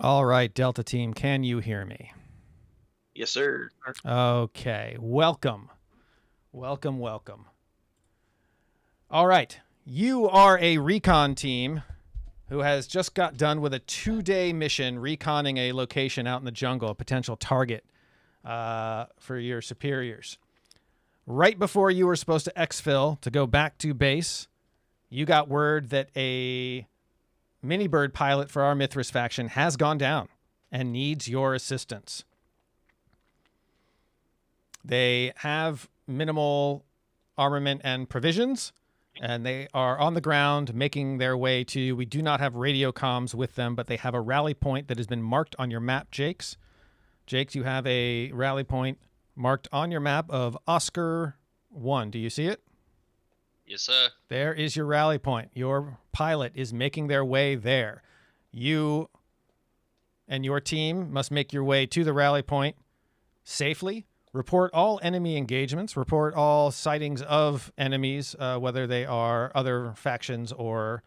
All right, Delta Team, can you hear me? Yes, sir. Okay, welcome. Welcome, welcome. All right, you are a recon team who has just got done with a 2-day mission reconning a location out in the jungle, a potential target for your superiors. Right before you were supposed to exfil to go back to base, you got word that a mini bird pilot for our Mithras faction has gone down and needs your assistance. They have minimal armament and provisions, and they are on the ground making their way to. We do not have radio comms with them, but they have a rally point that has been marked on your map, Jakes. Jakes, you have a rally point marked on your map of Oscar 1. Do you see it? Yes, sir. There is your rally point. Your pilot is making their way there. You and your team must make your way to the rally point safely. Report all enemy engagements. Report all sightings of enemies, whether they are other factions or,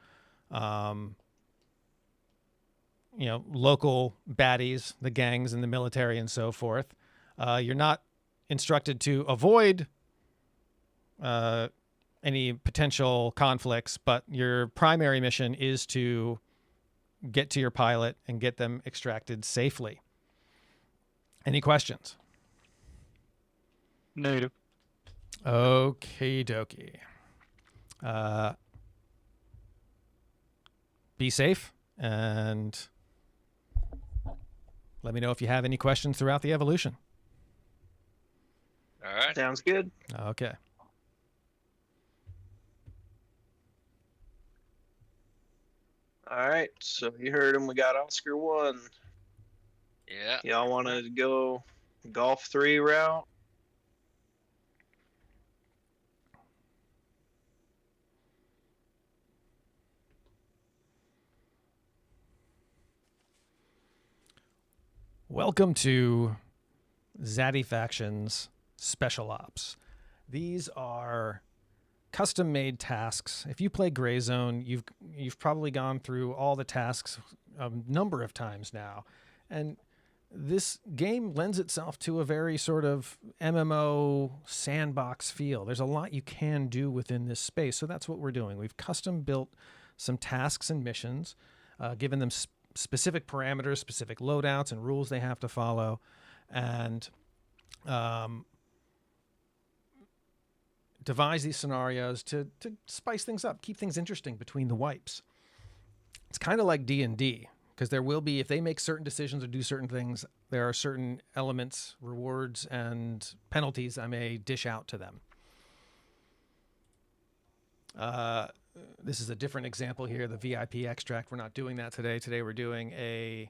local baddies, the gangs and the military and so forth. You're not instructed to avoid any potential conflicts, but your primary mission is to get to your pilot and get them extracted safely. Any questions? Native. Okie dokie. Be safe and let me know if you have any questions throughout the evolution. All right. Sounds good. Okay. All right. So you heard him. We got Oscar 1. Yeah. Y'all want to go Golf 3 route? Welcome to Zaddy Factions Special Ops. These are custom-made tasks. If you play Gray Zone, you've probably gone through all the tasks a number of times now. And this game lends itself to a very sort of MMO sandbox feel. There's a lot you can do within this space, so that's what we're doing. We've custom built some tasks and missions, given them specific parameters, specific loadouts, and rules they have to follow, and devise these scenarios to spice things up, keep things interesting between the wipes. It's kind of like D&D, because there will be, if they make certain decisions or do certain things, there are certain elements, rewards, and penalties I may dish out to them. This is a different example here, the VIP extract. We're not doing that today. Today we're doing a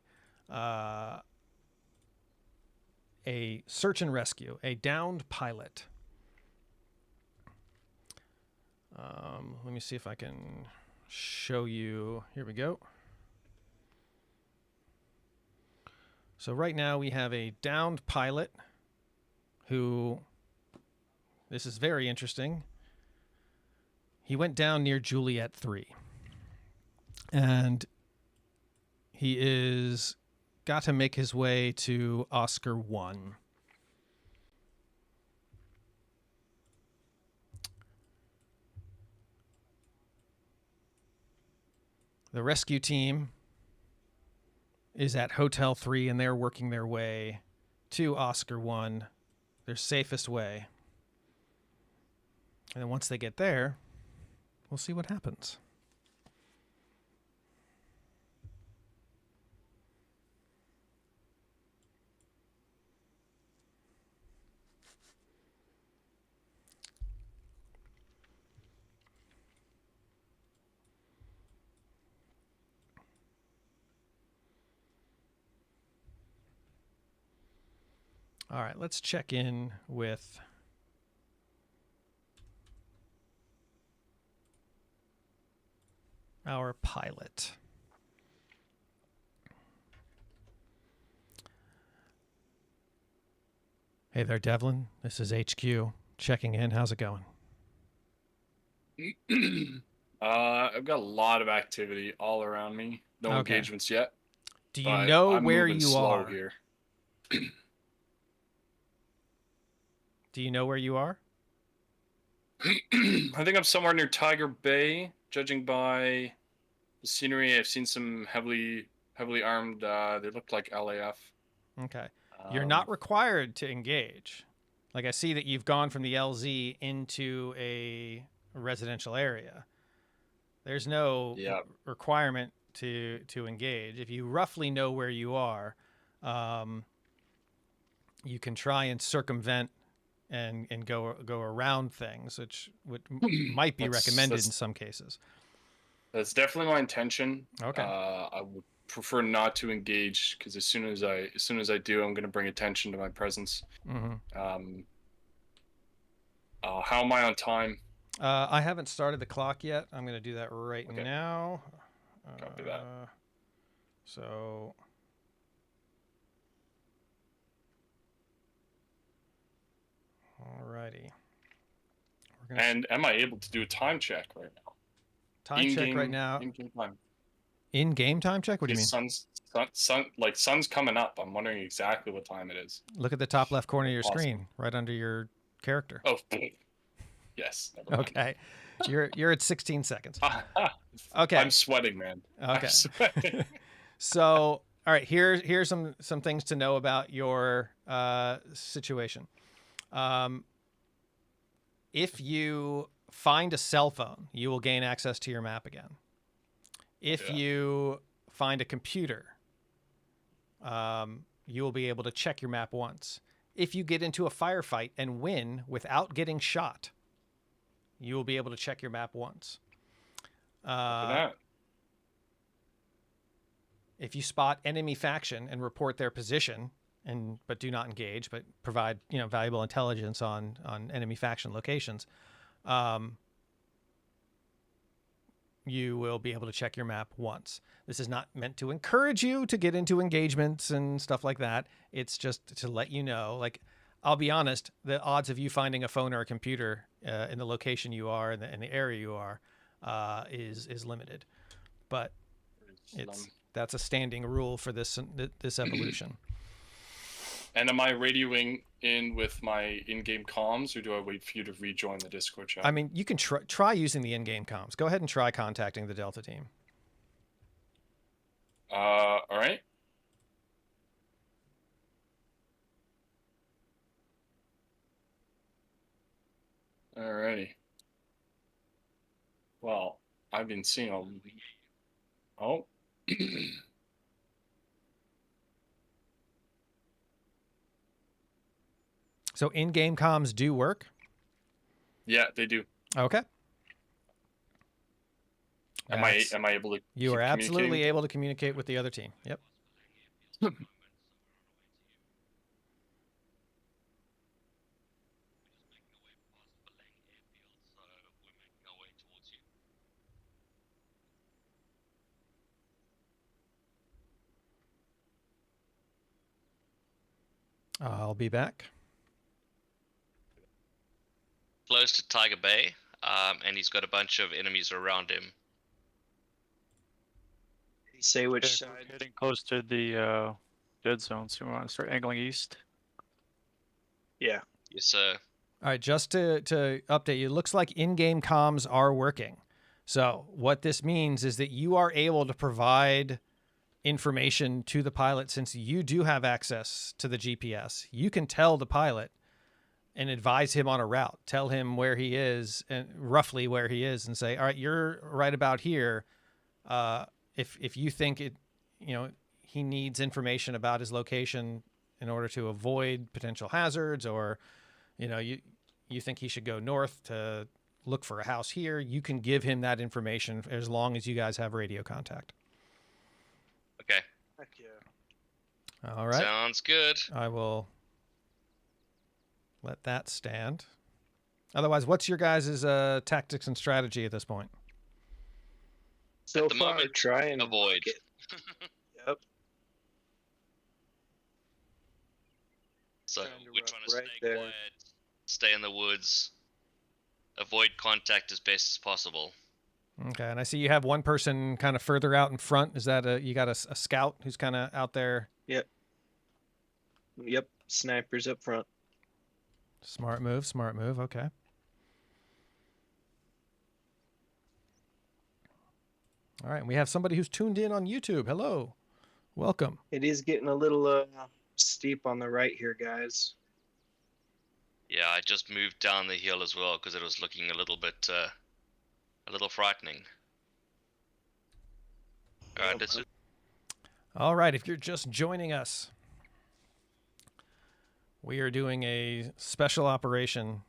search and rescue, a downed pilot. Let me see if I can show you. Here we go. So right now we have a downed pilot who, this is very interesting. He went down near Juliet 3. And he is got to make his way to Oscar 1. The rescue team is at Hotel 3, and they're working their way to Oscar 1, their safest way. And then once they get there, we'll see what happens. All right, let's check in with our pilot. Hey there, Devlin. This is HQ checking in. How's it going? I've got a lot of activity all around me. No Okay. engagements yet. Do you but know I'm where moving you slow are? here. Do you know where you are? I think I'm somewhere near Tiger Bay, judging by the scenery. I've seen some heavily armed. They look like LAF. Okay. You're not required to engage. Like, I see that you've gone from the LZ into a residential area. There's no Yeah. requirement to engage. If you roughly know where you are, you can try and circumvent and go around things, which might be recommended in some cases. That's definitely my intention. Okay. I would prefer not to engage because as soon as I do, I'm going to bring attention to my presence. Mm-hmm. How am I on time? I haven't started the clock yet. I'm going to do that right now. Copy that. So. Alrighty. And am I able to do a time check right now? Time check right now. In-game time. In-game time check? What do you mean? Sun's coming up. I'm wondering exactly what time it is. Look at the top left corner of your screen, right under your character. Oh, yes. Okay. You're at 16 seconds. Okay. I'm sweating, man. Okay. I'm sweating. So, all right, here's some things to know about your situation. If you find a cell phone, you will gain access to your map again. If you find a computer, you will be able to check your map once. If you get into a firefight and win without getting shot, you will be able to check your map once. If you spot enemy faction and report their position, but do not engage, but provide valuable intelligence on enemy faction locations, you will be able to check your map once. This is not meant to encourage you to get into engagements and stuff like that. It's just to let you know. Like, I'll be honest, the odds of you finding a phone or a computer in the location you are, in the area you are, is limited. But that's a standing rule for this evolution. And am I radioing in with my in-game comms, or do I wait for you to rejoin the Discord chat? I mean, you can try using the in-game comms. Go ahead and try contacting the Delta team. All right. Alrighty. Well, I've been seeing a... Oh. So in-game comms do work? Yeah, they do. Okay. Am I able to? You are absolutely able to communicate with the other team. Yep. I'll be back. Close to Tiger Bay, and he's got a bunch of enemies around him. Did he say which We're side? getting close to the dead zone, so we want to start angling east. Yeah. Yes, sir. All right, just to update you, it looks like in-game comms are working. So what this means is that you are able to provide information to the pilot. Since you do have access to the GPS, you can tell the pilot and advise him on a route, tell him where he is and roughly where he is, and say, all right, you're right about here. If you think he needs information about his location in order to avoid potential hazards, or you think he should go north to look for a house here, you can give him that information as long as you guys have radio contact. Okay. Heck yeah. All right. Sounds good. I will let that stand. Otherwise, what's your guys' tactics and strategy at this point? So At the far, moment, try and avoid. Yep. So Trying to we're run trying to right stay there. quiet, stay in the woods, avoid contact as best as possible. Okay, and I see you have one person kind of further out in front. Is that you got a scout who's kind of out there? Yep. Yep. Snipers up front. Smart move, smart move. Okay. All right, and we have somebody who's tuned in on YouTube. Hello, welcome. It is getting a little steep on the right here, guys. Yeah, I just moved down the hill as well because it was looking a little frightening. All right, this is All right, if you're just joining us, we are doing a special operation.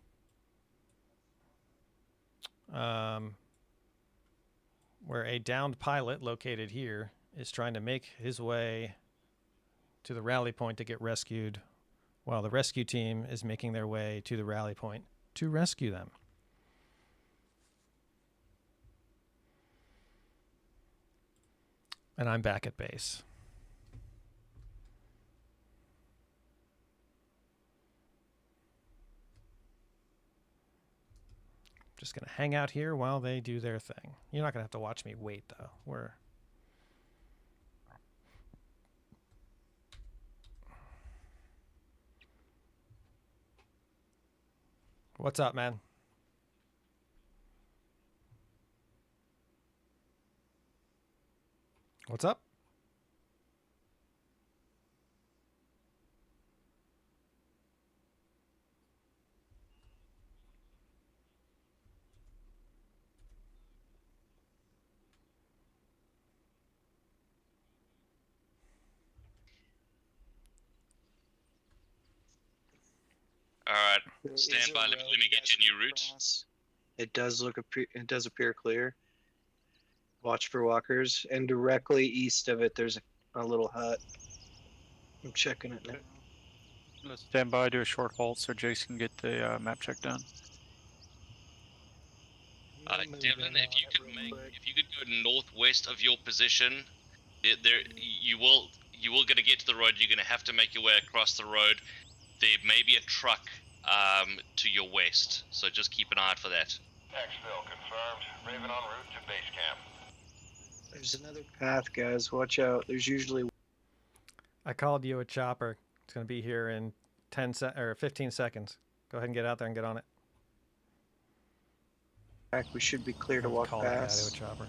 Where a downed pilot located here is trying to make his way to the rally point to get rescued, while the rescue team is making their way to the rally point to rescue them. And I'm back at base. Just going to hang out here while they do their thing. You're not going to have to watch me wait, though. What's up, man? What's up? all right. There is Stand a by. Let road me you get guys your new can route. cross. It does appear clear. Watch for walkers, and directly east of it, there's a little hut. I'm checking it now. Let's stand by, do a short halt so Jace can get the map check done. Devlin, if you could go northwest of your position, you will gonna get to the road. You're gonna have to make your way across the road. There may be a truck to your west, so just keep an eye out for that. Exfil confirmed. Raven en route to base camp. There's another path, guys. Watch out. There's usually. I called you a chopper. It's going to be here in 15 seconds. Go ahead and get out there and get on it. We should be clear to walk Call that guy to a past. chopper.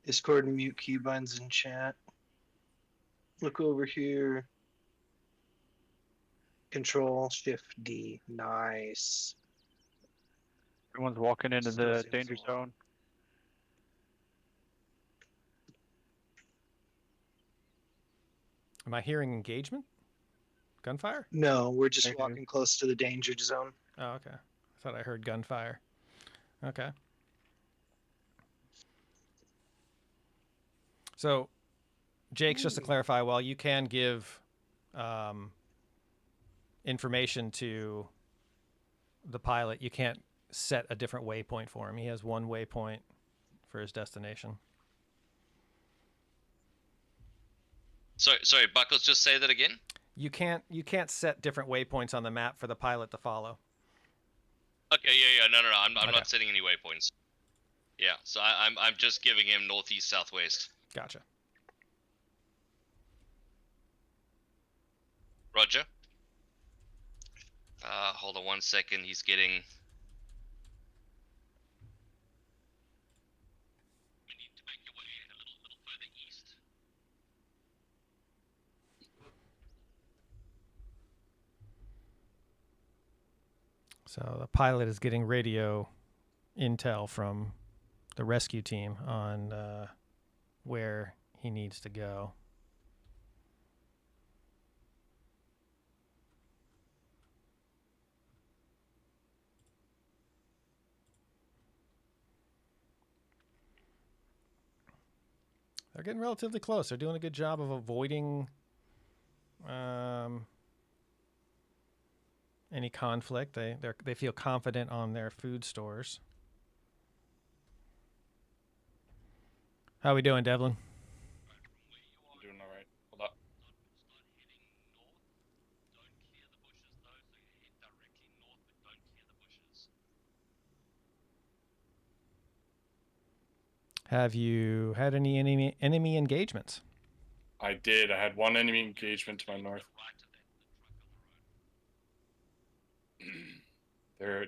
Discord and mute keybinds in chat. Look over here. Control Shift D. Nice. Everyone's walking into Still the seems danger a lot. zone. Am I hearing engagement? Gunfire? No, we're just Thank you. walking close to the danger zone. Oh, okay. I thought I heard gunfire. Okay. So, Jake's, just to clarify, while you can give information to the pilot, you can't set a different waypoint for him. He has one waypoint for his destination. Sorry, Buckles, just say that again. You can't set different waypoints on the map for the pilot to follow. Okay, yeah, no, I'm Okay. not setting any waypoints. Yeah, so I'm just giving him northeast, southwest. Gotcha. Roger. Hold on 1 second. He's getting. We need to make your way a little further east. So the pilot is getting radio intel from the rescue team on where he needs to go. They're getting relatively close. They're doing a good job of avoiding any conflict. They feel confident on their food stores. How we doing, Devlin? Doing all right. Hold up. Have you had any enemy engagements? I did. I had one enemy engagement to my north.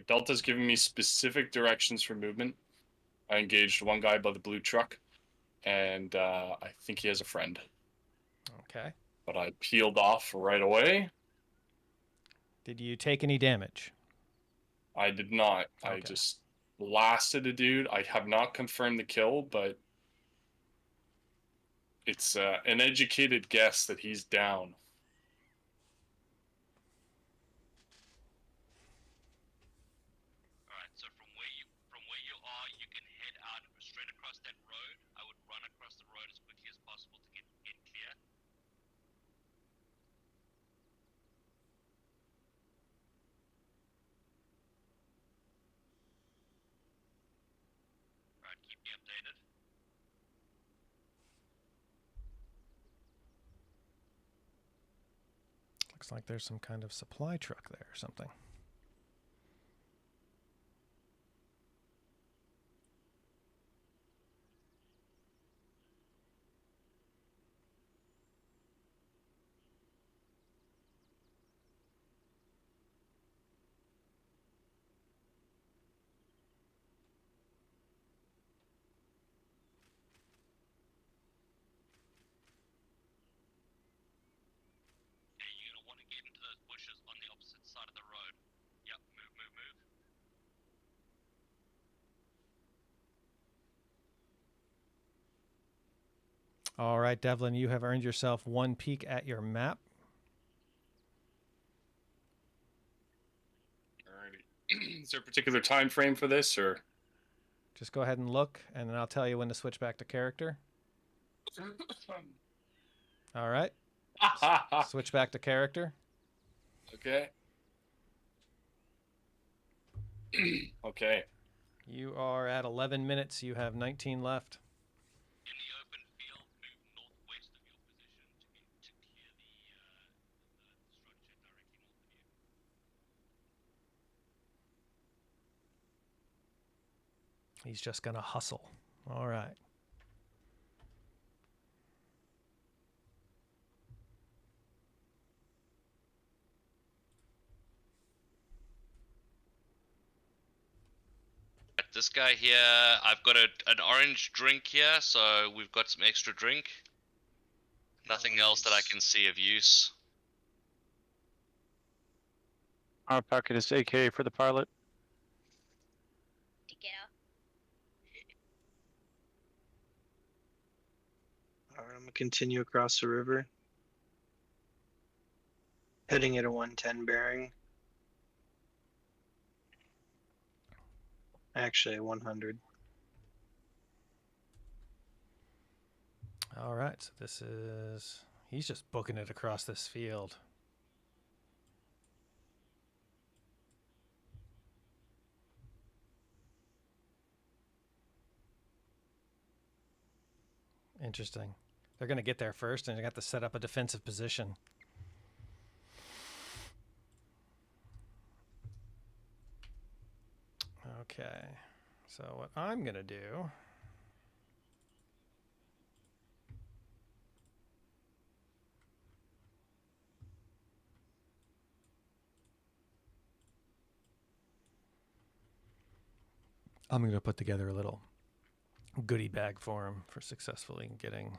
Delta's giving me specific directions for movement. I engaged one guy by the blue truck, and I think he has a friend. Okay. But I peeled off right away. Did you take any damage? I did not. I Okay. just blasted a dude. I have not confirmed the kill, but it's an educated guess that he's down. Alright, so from where you are, you can head out straight across that road. I would run across the road as quickly as possible to get clear. Alright, keep me updated. Looks like there's some kind of supply truck there or something. You're gonna want to get into those bushes on the opposite side of the road. Yep, move. All right, Devlin, you have earned yourself one peek at your map. Alrighty. Is there a particular time frame for this, or? Just go ahead and look, and then I'll tell you when to switch back to character. All right. Switch back to character. Okay. Okay. You are at 11 minutes. You have 19 left. In the open field, move northwest of your position to clear the structure directly north of you. He's just going to hustle. All right. This guy here, I've got an orange drink here, so we've got some extra drink. Nothing else that I can see of use. Our packet is AK for the pilot. Alright, I'm gonna continue across the river. Heading at a 110 bearing. Actually, 100. All right. So this is... He's just booking it across this field. Interesting. They're going to get there first, and they got to set up a defensive position. Okay. So what I'm going to do... I'm going to put together a little goodie bag for him for successfully getting...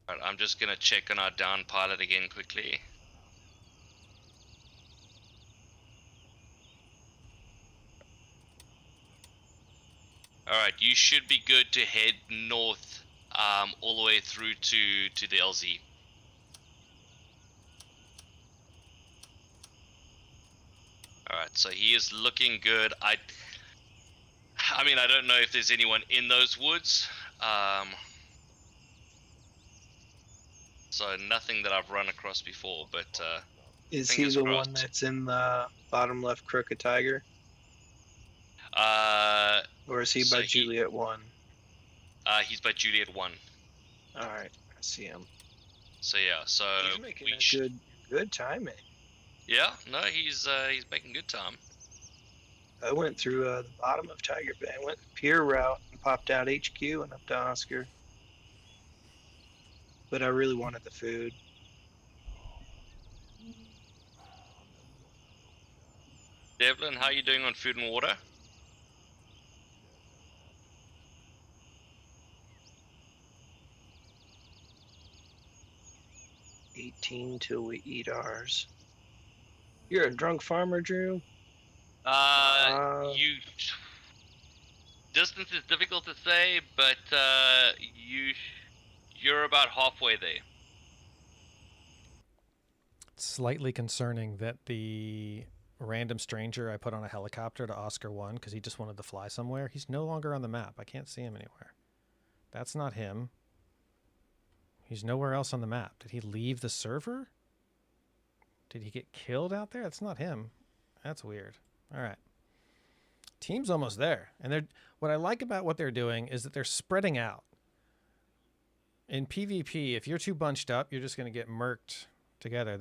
Alright, I'm just gonna check on our down pilot again quickly. Alright, you should be good to head north all the way through to the LZ. Alright, so he is looking good. I mean, I don't know if there's anyone in those woods. So nothing that I've run across before, but Is he fingers the crossed. one that's in the bottom left crooked tiger? Or is he So by he- Juliet 1? He's by Juliet 1. Alright, I see him. So yeah, so He's making we a good timing. Yeah, no, he's making good time. I went through the bottom of Tiger Bay. I went pier route and popped out HQ and up to Oscar. But I really wanted the food. Devlin, how are you doing on food and water? $18 till we eat ours. You're a drunk farmer, Drew? You distance is difficult to say, but you're about halfway there. It's slightly concerning that the random stranger I put on a helicopter to Oscar 1 because he just wanted to fly somewhere, he's no longer on the map. I can't see him anywhere. That's not him. He's nowhere else on the map. Did he leave the server? Did he get killed out there? That's not him. That's weird. All right. Team's almost there. And what I like about what they're doing is that they're spreading out. In PvP, if you're too bunched up, you're just going to get murked together.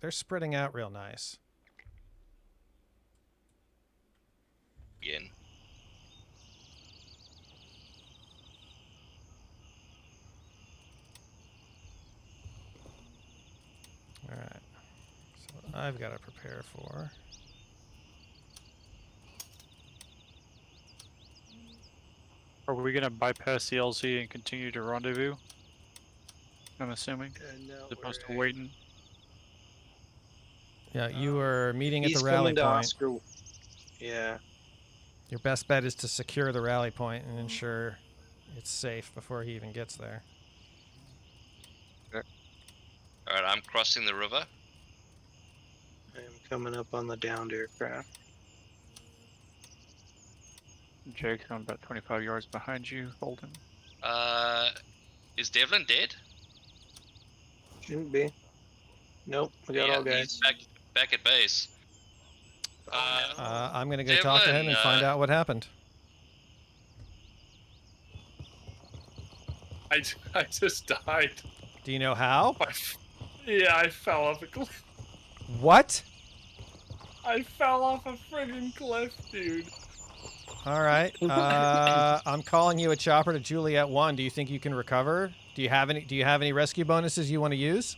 They're spreading out real nice. Again. All right. So I've got to prepare for. Are we gonna bypass the LZ and continue to rendezvous? I'm assuming, No, as opposed to we're- waiting. Yeah, you were meeting at He's the rally coming to point. Oscar. Yeah. Your best bet is to secure the rally point and ensure it's safe before he even gets there. Alright, I'm crossing the river. I'm coming up on the downed aircraft. Jake, I'm about 25 yards behind you, Holden. Is Devlin dead? Shouldn't be. Nope, we got all He's guys. back at base. Oh, no. I'm going to go talk to him and find out what happened. I just died. Do you know how? Yeah, I fell off a cliff. What? I fell off a friggin' cliff, dude. All right. I'm calling you a chopper to Juliet 1. Do you think you can recover? Do you have any rescue bonuses you want to use?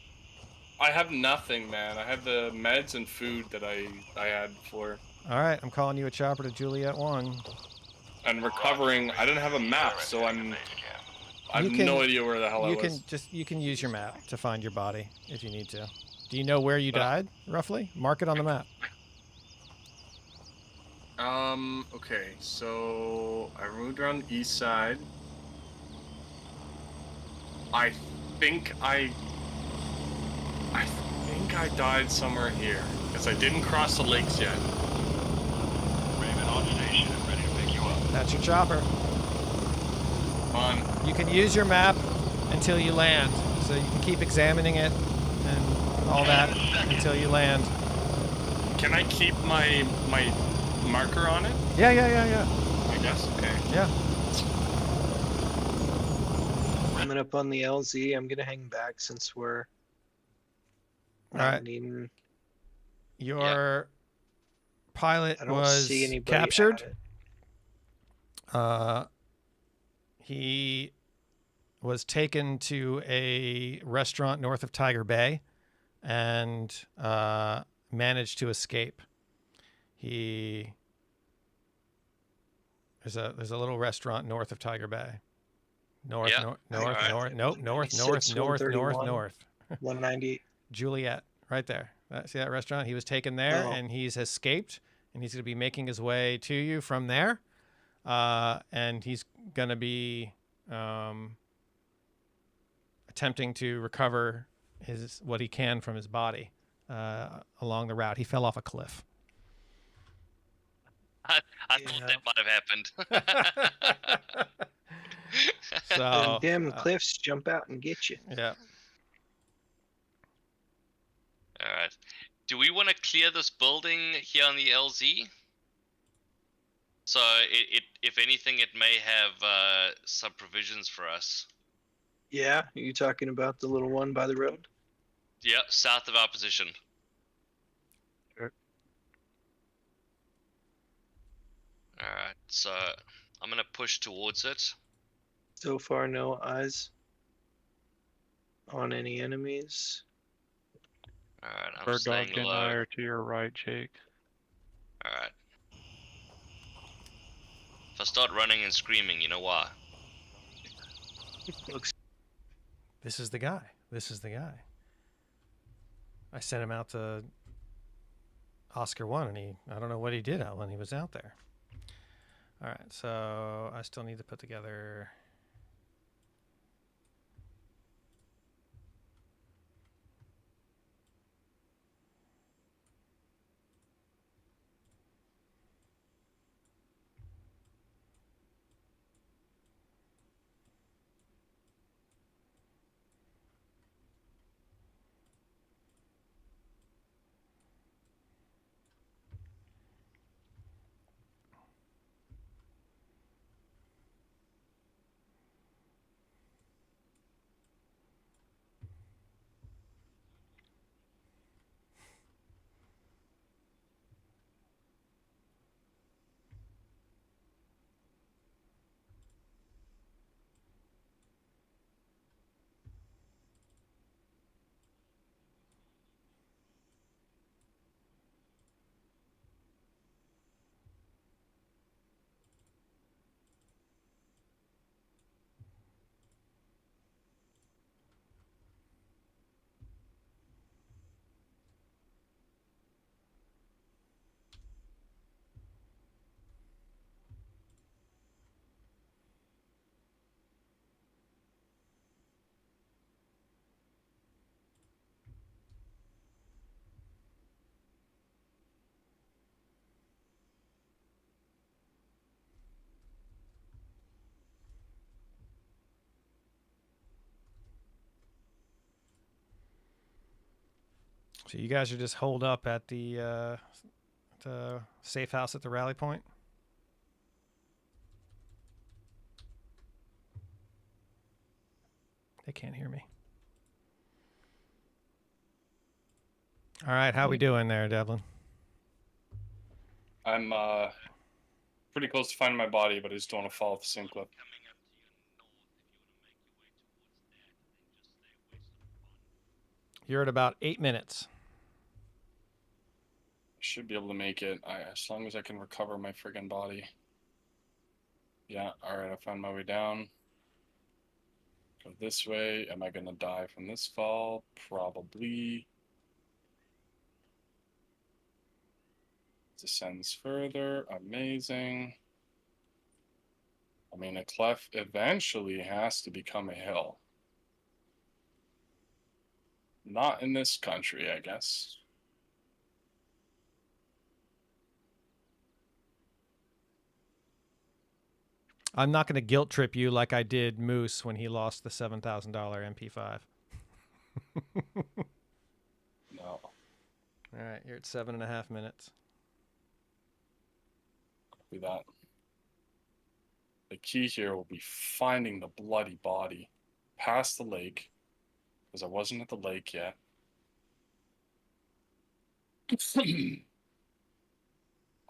I have nothing, man. I have the meds and food that I had before. All right. I'm calling you a chopper to Juliet 1. And recovering, I don't have a map, so I have no idea where the hell I was. You can use your map to find your body if you need to. Do you know where you died roughly? Mark it on the map. Okay, so I moved around the east side. I think I died somewhere here, because I didn't cross the lakes yet. Raven on station and ready to pick you up. That's your chopper. Come on. You can use your map until you land, so you can keep examining it and all that until you land. Can I keep my marker on it? Yeah. I guess. Okay. Yeah. Coming up on the LZ. I'm gonna hang back since we're All not right. needing. Your pilot I don't was see anybody captured. at it. He was taken to a restaurant north of Tiger Bay and managed to escape. There's a little restaurant north of Tiger Bay. North. He said North. 190. Juliet, right there. See that restaurant? He was taken there, Oh. and he's escaped, and he's going to be making his way to you from there, and he's going to be attempting to recover what he can from his body along the route. He fell off a cliff. I thought Yeah. that might have happened. So Them cliffs jump out and get you. yeah. Alright. Do we want to clear this building here on the LZ? So if anything, it may have some provisions for us. Yeah, are you talking about the little one by the road? Yeah, south of our position. Alright, so I'm gonna push towards it. So far, no eyes on any enemies. Alright, I'm Bird dog staying and low. I are to your right, Jake. Alright. If I start running and screaming, you know why? Looks This is the guy. This is the guy. I sent him out to Oscar 1, and I don't know what he did out when he was out there. All right, so I still need to put together. So you guys are just holed up at the safe house at the rally point? They can't hear me. All right, how we doing there, Devlin? I'm pretty close to finding my body, but I just don't want to fall off the same cliff. You're at about 8 minutes. Should be able to make it, as long as I can recover my friggin' body. Yeah, alright, I found my way down. Go this way. Am I gonna die from this fall? Probably. Descends further. Amazing. I mean, a cleft eventually has to become a hill. Not in this country, I guess. I'm not going to guilt trip you like I did Moose when he lost the $7,000 MP5. No. All right, you're at 7.5 minutes. Copy that. The key here will be finding the bloody body past the lake, because I wasn't at the lake yet.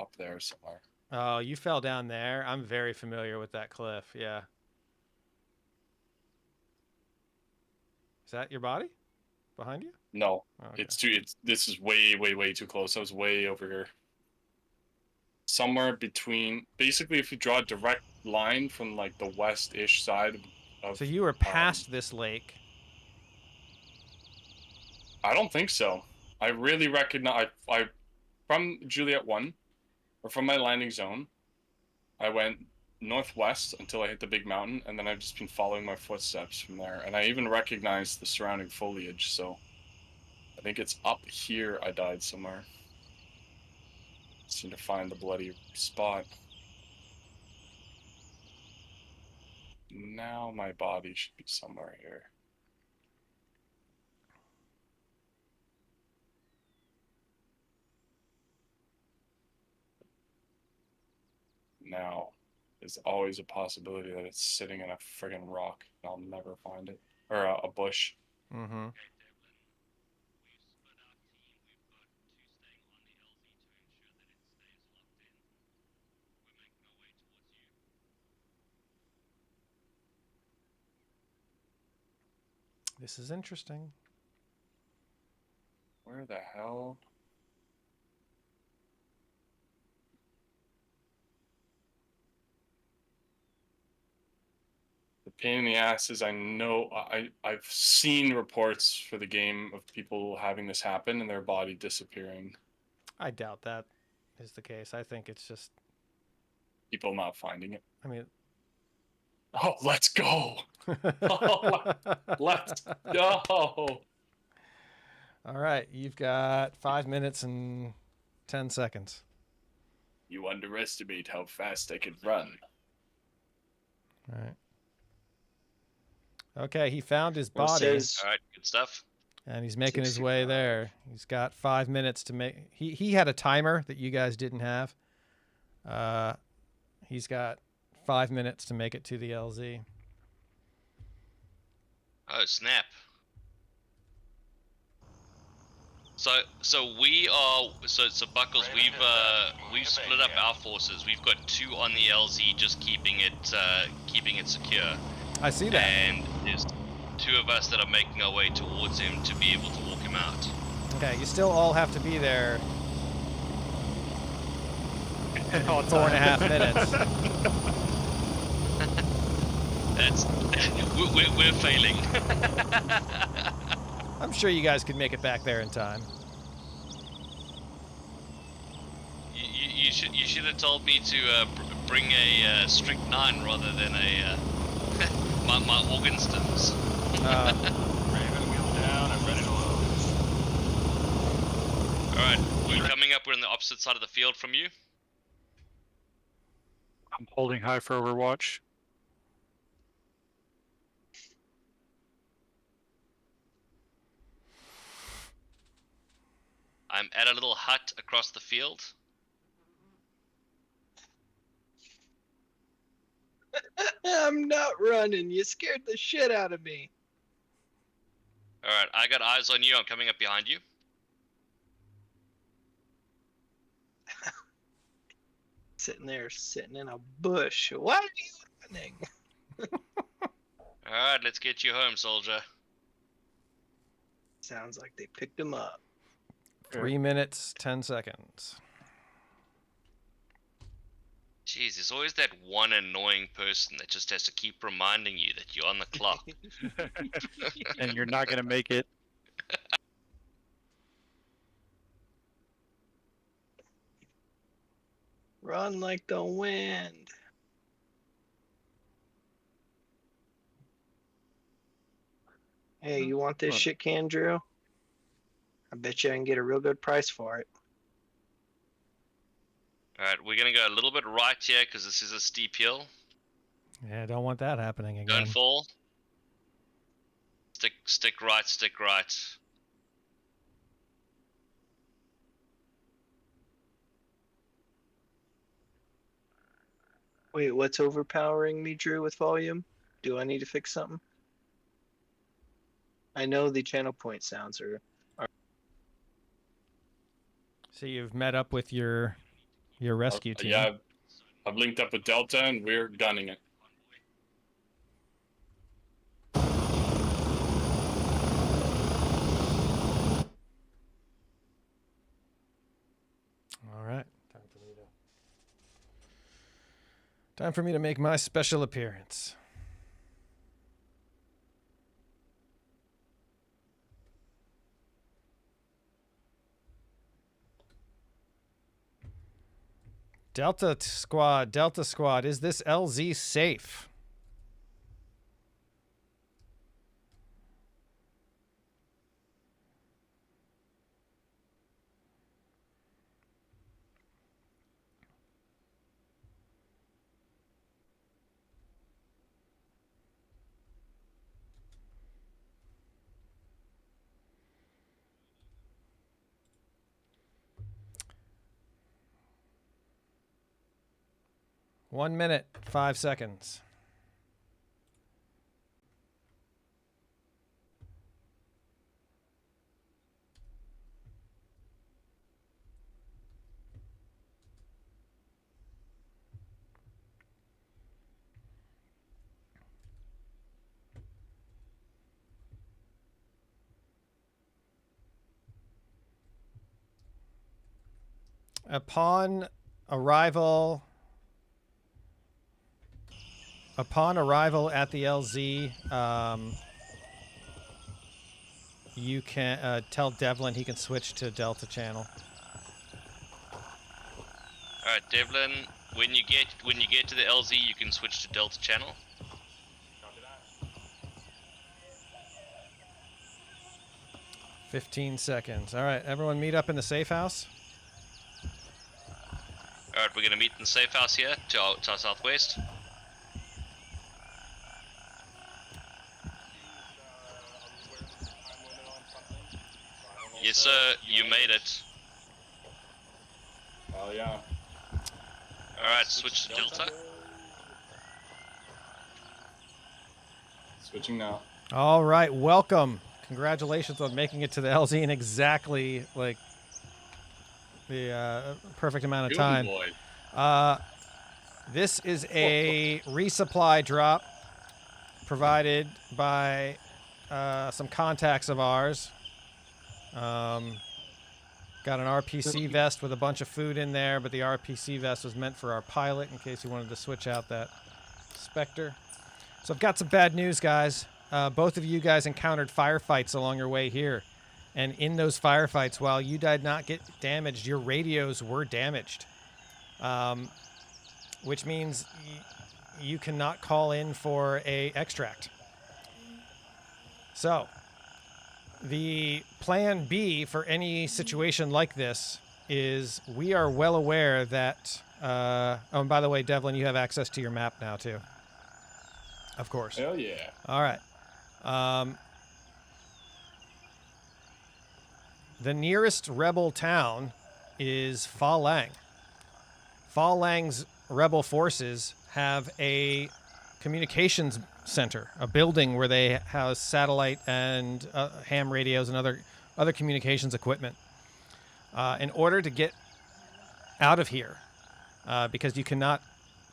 Up there somewhere. Oh, you fell down there. I'm very familiar with that cliff. Yeah. Is that your body behind you? No, Oh, okay. this is way too close. I was way over here. Somewhere between, basically, if you draw a direct line from like the west-ish side of So you were past this lake. I don't think so. I really recognize I from Juliet 1, or from my landing zone, I went northwest until I hit the big mountain, and then I've just been following my footsteps from there. And I even recognized the surrounding foliage, so I think it's up here I died somewhere. Just need to find the bloody spot. Now my body should be somewhere here. now, there's always a possibility that it's sitting in a friggin' rock and I'll never find it. Or a bush. Mm-hmm. This is interesting. Where the hell? The pain in the ass is I know I've seen reports for the game of people having this happen and their body disappearing. I doubt that is the case. I think it's just, People not finding it. I mean, Oh, let's go! Oh, let's go! all right, you've got 5 minutes and 10 seconds. You underestimate how fast I can run. All right. Okay, he found his Well, body, says All right, good stuff. and he's making his way 65. there. He's got 5 minutes to make. He had a timer that you guys didn't have. He's got 5 minutes to make it to the LZ. Oh snap! So we are so Buckles. We've split up our forces. We've got 2 on the LZ, just keeping it secure. I see that. And there's 2 of us that are making our way towards him to be able to walk him out. Okay, you still all have to be there All 4.5 minutes. That's we're failing. I'm sure you guys could make it back there in time. You should have told me to bring a strict 9 rather than a my organ stems. Raven wheels down and ready to load. All right, we're coming up. We're on the opposite side of the field from you. I'm holding high for Overwatch. I'm at a little hut across the field. I'm not running. You scared the shit out of me. All right, I got eyes on you. I'm coming up behind you. Sitting there, sitting in a bush. Why are you running? All right, let's get you home, soldier. Sounds like they picked him up. 3 minutes, 10 seconds. Jeez, there's always that one annoying person that just has to keep reminding you that you're on the clock. And you're not gonna make it. Run like the wind. Hey, you want this What? shit can, Drew? I bet you I can get a real good price for it. All right, we're gonna go a little bit right here because this is a steep hill. Yeah, don't want that happening again. Don't fall. Stick right, stick right. Wait, what's overpowering me, Drew, with volume? Do I need to fix something? I know the channel point sounds are. So you've met up with your rescue team. Yeah, I've linked up with Delta and we're gunning it. All right. Time for me to make my special appearance. Delta Squad, is this LZ safe? 1 minute, 5 seconds. Upon arrival at the LZ, you can tell Devlin he can switch to Delta channel. All right, Devlin. When you get to the LZ, you can switch to Delta channel. Copy that. 15 seconds. All right, everyone meet up in the safe house. All right, we're gonna meet in the safe house here to our southwest. Yes, sir. You made it. Oh yeah. All right, switch to Delta. Switching now. All right, welcome. Congratulations on making it to the LZ in exactly like the perfect amount of Good time. boy. This is a resupply drop provided by some contacts of ours. Got an RPC vest with a bunch of food in there, but the RPC vest was meant for our pilot in case he wanted to switch out that Spectre. So I've got some bad news, guys. Both of you guys encountered firefights along your way here. And in those firefights, while you did not get damaged, your radios were damaged. Which means you cannot call in for a extract. So, the plan B for any situation like this is we are well aware that... oh, and by the way, Devlin, you have access to your map now, too. Of course. Hell yeah. All right. The nearest rebel town is Fa Lang. Fa Lang's rebel forces have a communications center, a building where they house satellite and ham radios and other communications equipment. In order to get out of here, because you cannot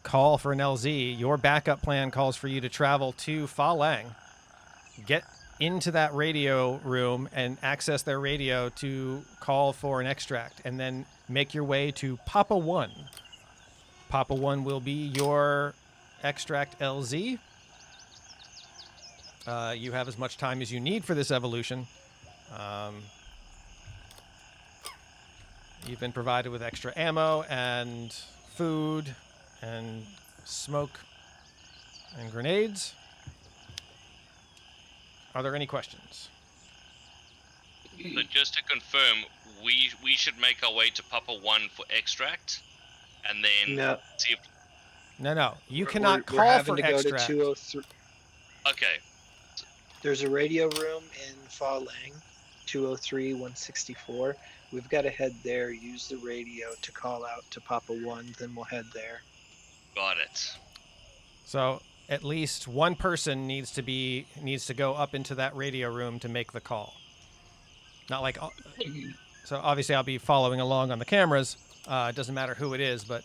call for an LZ, your backup plan calls for you to travel to Fa Lang, get into that radio room and access their radio to call for an extract, and then make your way to Papa 1. Papa 1 will be your extract LZ. You have as much time as you need for this evolution. You've been provided with extra ammo and food and smoke and grenades. Are there any questions? So just to confirm, we should make our way to Papa 1 for extract, and then No. see if... No. You cannot We're call having for to go extract. to 203. Okay. There's a radio room in Fa Lang, 203-164. We've got to head there, use the radio to call out to Papa 1, then we'll head there. Got it. So at least one person needs to go up into that radio room to make the call. Not like... So obviously I'll be following along on the cameras. It doesn't matter who it is, but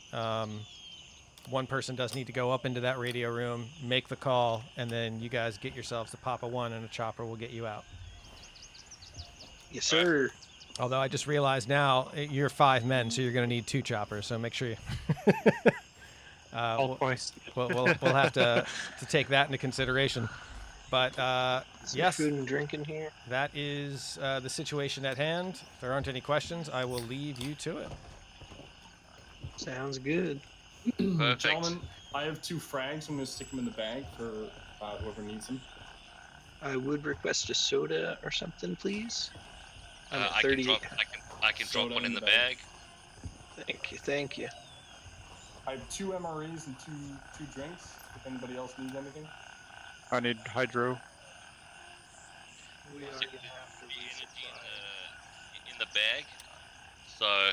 one person does need to go up into that radio room, make the call, and then you guys get yourselves to Papa 1 and a chopper will get you out. Yes, sir. Although I just realized now you're 5 men, so you're going to need 2 choppers, so make sure you... All boys. we'll have to take that into consideration. But Is there yes, food and drink in here? that is the situation at hand. If there aren't any questions, I will leave you to it. Sounds good. Perfect. Gentlemen, I have 2 frags. I'm going to stick them in the bag for whoever needs them. I would request a soda or something, please. I'm at I can 30. drop drop Soda one in in the the bag. bag. Thank you. I have 2 MREs and two drinks. If anybody else needs anything. I need hydro. We are Is gonna the have to energy resupply. in the bag? So,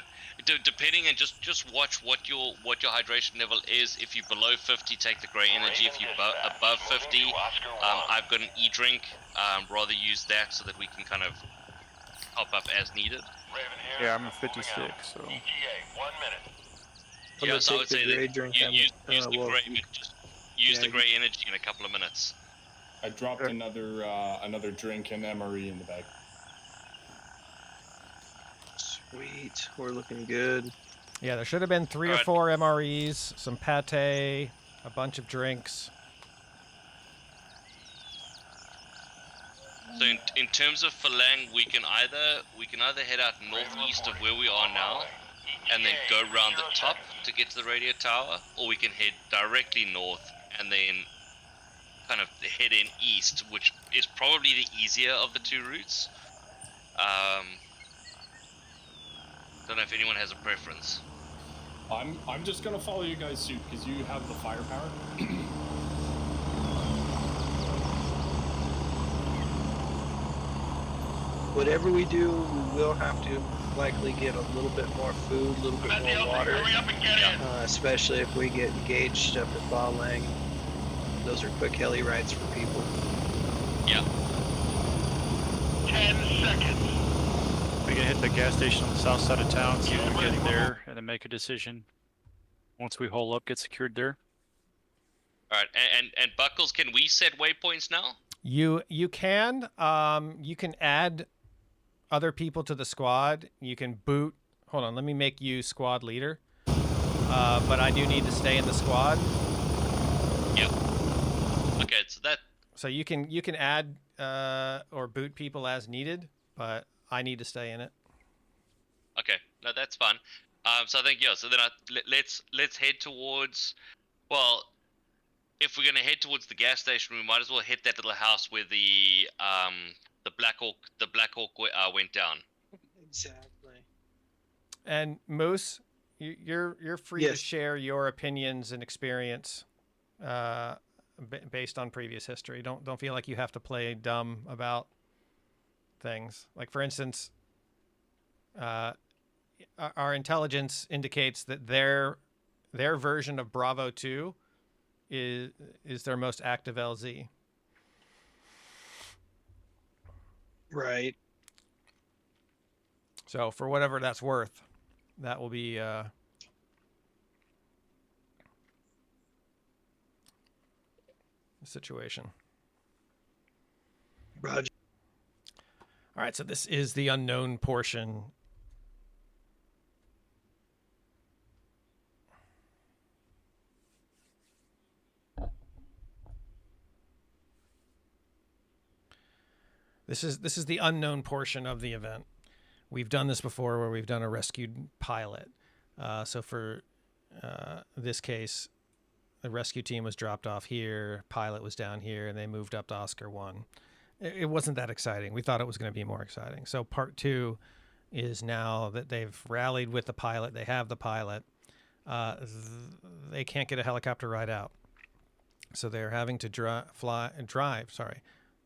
depending, and just watch what your hydration level is. If you're below 50, take the grey energy. If you're above 50, I've got an e-drink. Rather use that so that we can kind of top up as needed. Yeah, I'm at 56, so. ETA, 1 minute. I'm Yeah, gonna so I take would the say gray that drink. use the well, grey, but just use yeah, the grey energy in a couple of minutes. I dropped another drink and MRE in the bag. Sweet, we're looking good. Yeah, there should have been 3 or Alright. 4 MREs, some pate, a bunch of drinks. So in terms of Falang, we can either head out northeast of where we are now, and then go around the top to get to the radio tower, or we can head directly north and then kind of head in east, which is probably the easier of the 2 routes. Don't know if anyone has a preference. I'm just gonna follow you guys suit because you have the firepower. Whatever we do, we will have to likely get a little bit more food, a little bit more water, Hurry up and get in. especially if we get engaged up at Falang. Those are quick heli rides for people. Yeah. 10 seconds. We can hit the gas station on the south side of town, see if we get there, and then make a decision. Once we hole up, get secured there. All right, and Buckles, can we set waypoints now? You can add other people to the squad. You can boot. Hold on, let me make you squad leader. But I do need to stay in the squad. Yep. Okay, so that. So you can add or boot people as needed, but I need to stay in it. Okay, no, that's fine. So I think so then let's head towards. Well, if we're gonna head towards the gas station, we might as well hit that little house where the Black Hawk went down. Exactly. And Moose, you're free to Yes. share your opinions and experience based on previous history. Don't feel like you have to play dumb about things. Like, for instance, our intelligence indicates that their version of Bravo 2 is their most active LZ. Right. So for whatever that's worth, that will be the situation. Roger. All right, so this is the unknown portion. This is the unknown portion of the event. We've done this before where we've done a rescued pilot. So for this case, the rescue team was dropped off here, pilot was down here, and they moved up to Oscar 1. It wasn't that exciting. We thought it was going to be more exciting. So part 2 is now that they've rallied with the pilot, they have the pilot, they can't get a helicopter ride out. So they're having to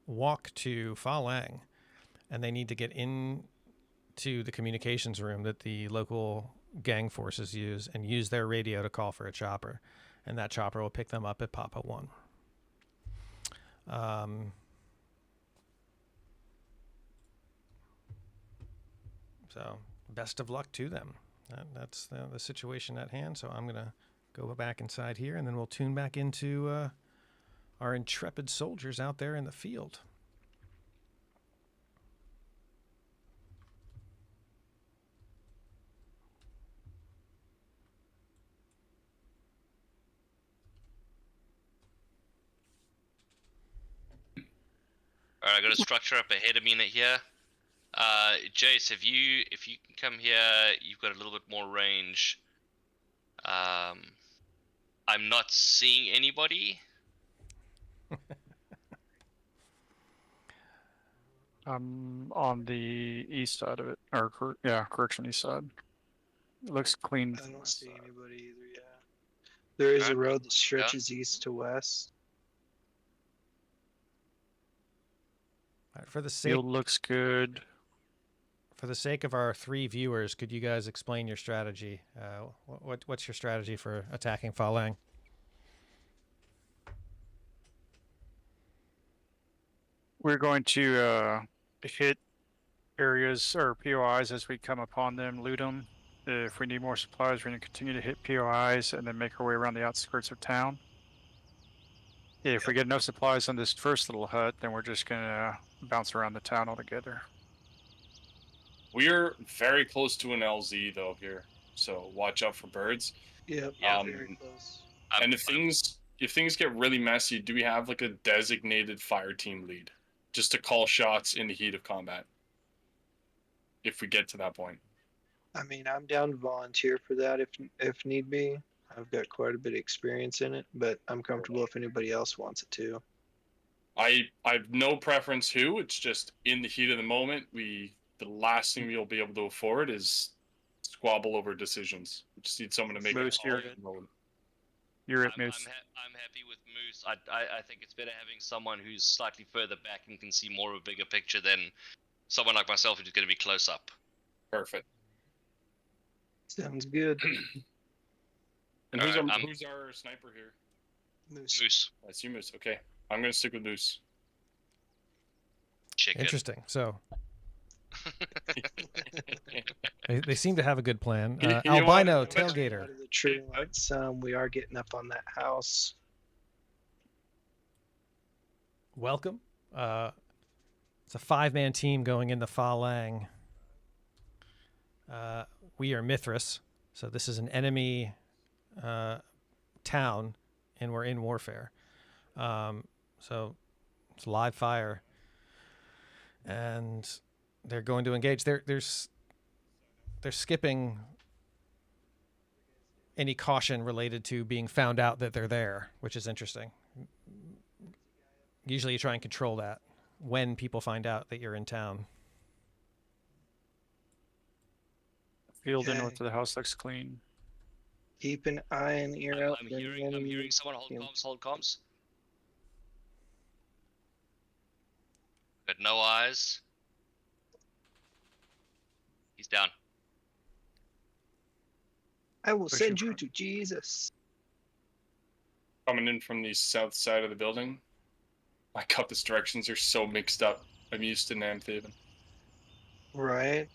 walk to Falang, and they need to get into the communications room that the local gang forces use and use their radio to call for a chopper, and that chopper will pick them up at Papa 1. So best of luck to them. That's the situation at hand. So I'm going to go back inside here, and then we'll tune back into our intrepid soldiers out there in the field. All right, I got a structure up ahead of me here. Jace, if you can come here, you've got a little bit more range. I'm not seeing anybody. I'm on the east side of it, or correction, east side. It looks clean. I don't see anybody either. Yeah. There is a road that stretches east to west. All right, for the sake Field looks good. for the sake of our 3 viewers, could you guys explain your strategy? What's your strategy for attacking Falang? We're going to hit areas or POIs as we come upon them, loot them. If we need more supplies, we're going to continue to hit POIs and then make our way around the outskirts of town. If we get no supplies on this first little hut, then we're just going to bounce around the town altogether. We're very close to an LZ though here, so watch out for birds. Yep. Yeah. Very close. And if things get really messy, do we have like a designated fire team lead, just to call shots in the heat of combat? If we get to that point. I mean, I'm down to volunteer for that if need be. I've got quite a bit of experience in it, but I'm comfortable if anybody else wants it too. I have no preference who. It's just in the heat of the moment, the last thing we'll be able to afford is squabble over decisions. We just need someone to make Moose, a call. You're I'm, it, Moose. I'm happy with Moose. I think it's better having someone who's slightly further back and can see more of a bigger picture than someone like myself who's going to be close up. Perfect. Sounds good. And All who's right, our sniper here? Moose. Moose. That's you, Moose. Okay, I'm gonna stick with Moose. Chicken. Interesting. So they seem to have a good plan. You know Albino what? tailgater. Out of the tree lights, we are getting up on that house. Welcome. It's a 5-man team going into Falang. We are Mithras, so this is an enemy town, and we're in warfare. So it's live fire, and they're going to engage. They're skipping any caution related to being found out that they're there, which is interesting. Usually you try and control that when people find out that you're in town. Field in Okay. north of the house looks clean. Keep an eye and ear out. I'm for any hearing enemy. someone hold Yeah. comms, hold comms. Got no eyes. He's down. I will Push send in you front. to Jesus. Coming in from the south side of the building. My compass directions are so mixed up. I'm used to Namthaven. Right.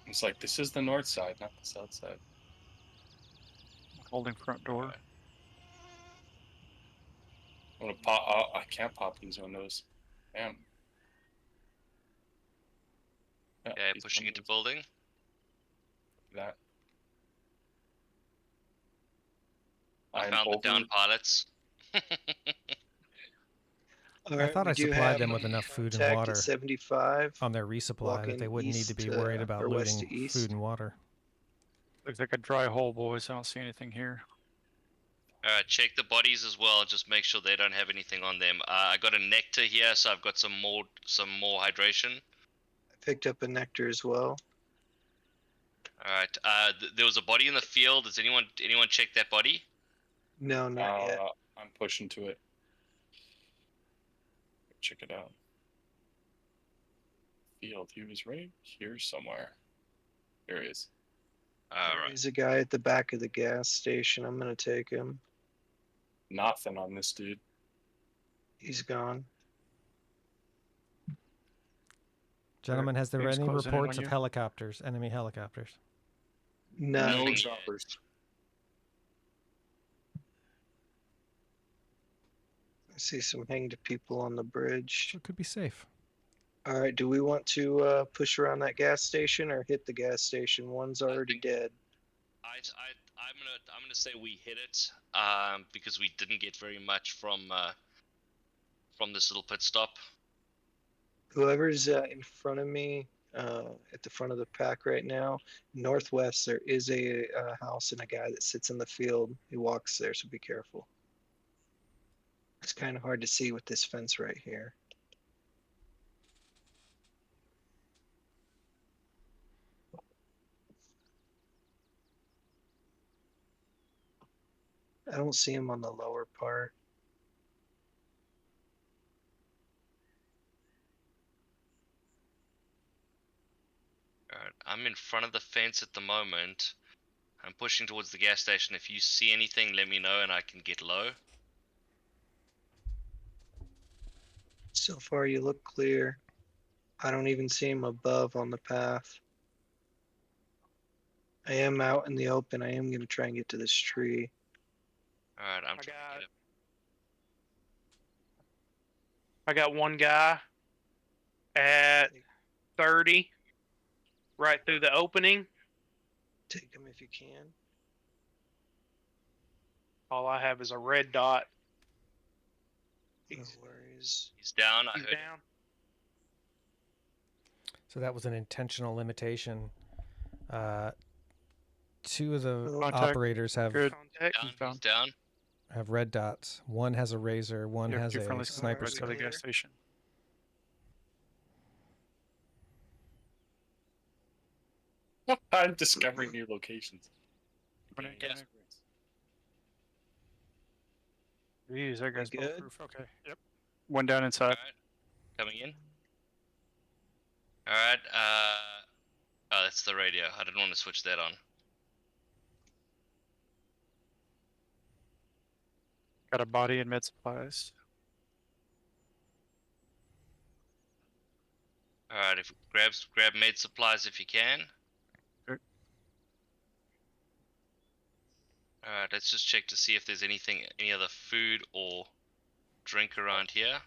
It's like this is the north side, not the south side. Holding front door. I'm gonna pop. Oh, I can't pop these windows. Damn. Yeah, Okay, these pushing into windows. building. That. I I'm found the down over- pilots. All I right, thought we I do supplied have them with enough food and contact at water 75. on their resupply that they walking wouldn't need to east be to- worried about or west looting to east. food and water. Looks like a dry hole, boys. I don't see anything here. Alright, check the bodies as well. Just make sure they don't have anything on them. I got a nectar here, so I've got some more hydration. I picked up a nectar as well. Alright, there was a body in the field. Does anyone check that body? No, not yet. I'm pushing to it. Check it out. Field. He was right here somewhere. Here he is. Alright. There's a guy at the back of the gas station. I'm gonna take him. Nothing on this dude. He's gone. Gentlemen, has there Things been any closing in reports on of you? helicopters, enemy helicopters? No. No Nothing. choppers. I see some hanged people on the bridge. So it could be safe. All right, do we want to push around that gas station or hit the gas station? One's already dead. I'm gonna say we hit it, because we didn't get very much from this little pit stop. Whoever's in front of me, at the front of the pack right now, northwest, there is a house and a guy that sits in the field. He walks there, so be careful. It's kind of hard to see with this fence right here. I don't see him on the lower part. Alright, I'm in front of the fence at the moment. I'm pushing towards the gas station. If you see anything, let me know and I can get low. So far, you look clear. I don't even see him above on the path. I am out in the open. I am going to try and get to this tree. Alright, I'm I trying got- to get it. I got one guy at 30, right through the opening. Take him if you can. All I have is a red dot. No worries. He's down. I He's heard down. So that was an intentional limitation. Two of the Contact. operators have Good. Contact. down. He's down. have red dots. One has a razor. One You have has two a friendly sniper snipers to the scope. gas station. I'm discovering new locations. Come in, Yeah. come in. Jeez, that guy's good? bulletproof. Okay. Yep. One down inside. Alright. Coming in. Alright, oh, that's the radio. I didn't want to switch that on. Got a body and med supplies. Alright, if grab med supplies if you can. Sure. Alright, let's just check to see if there's any other food or drink around here.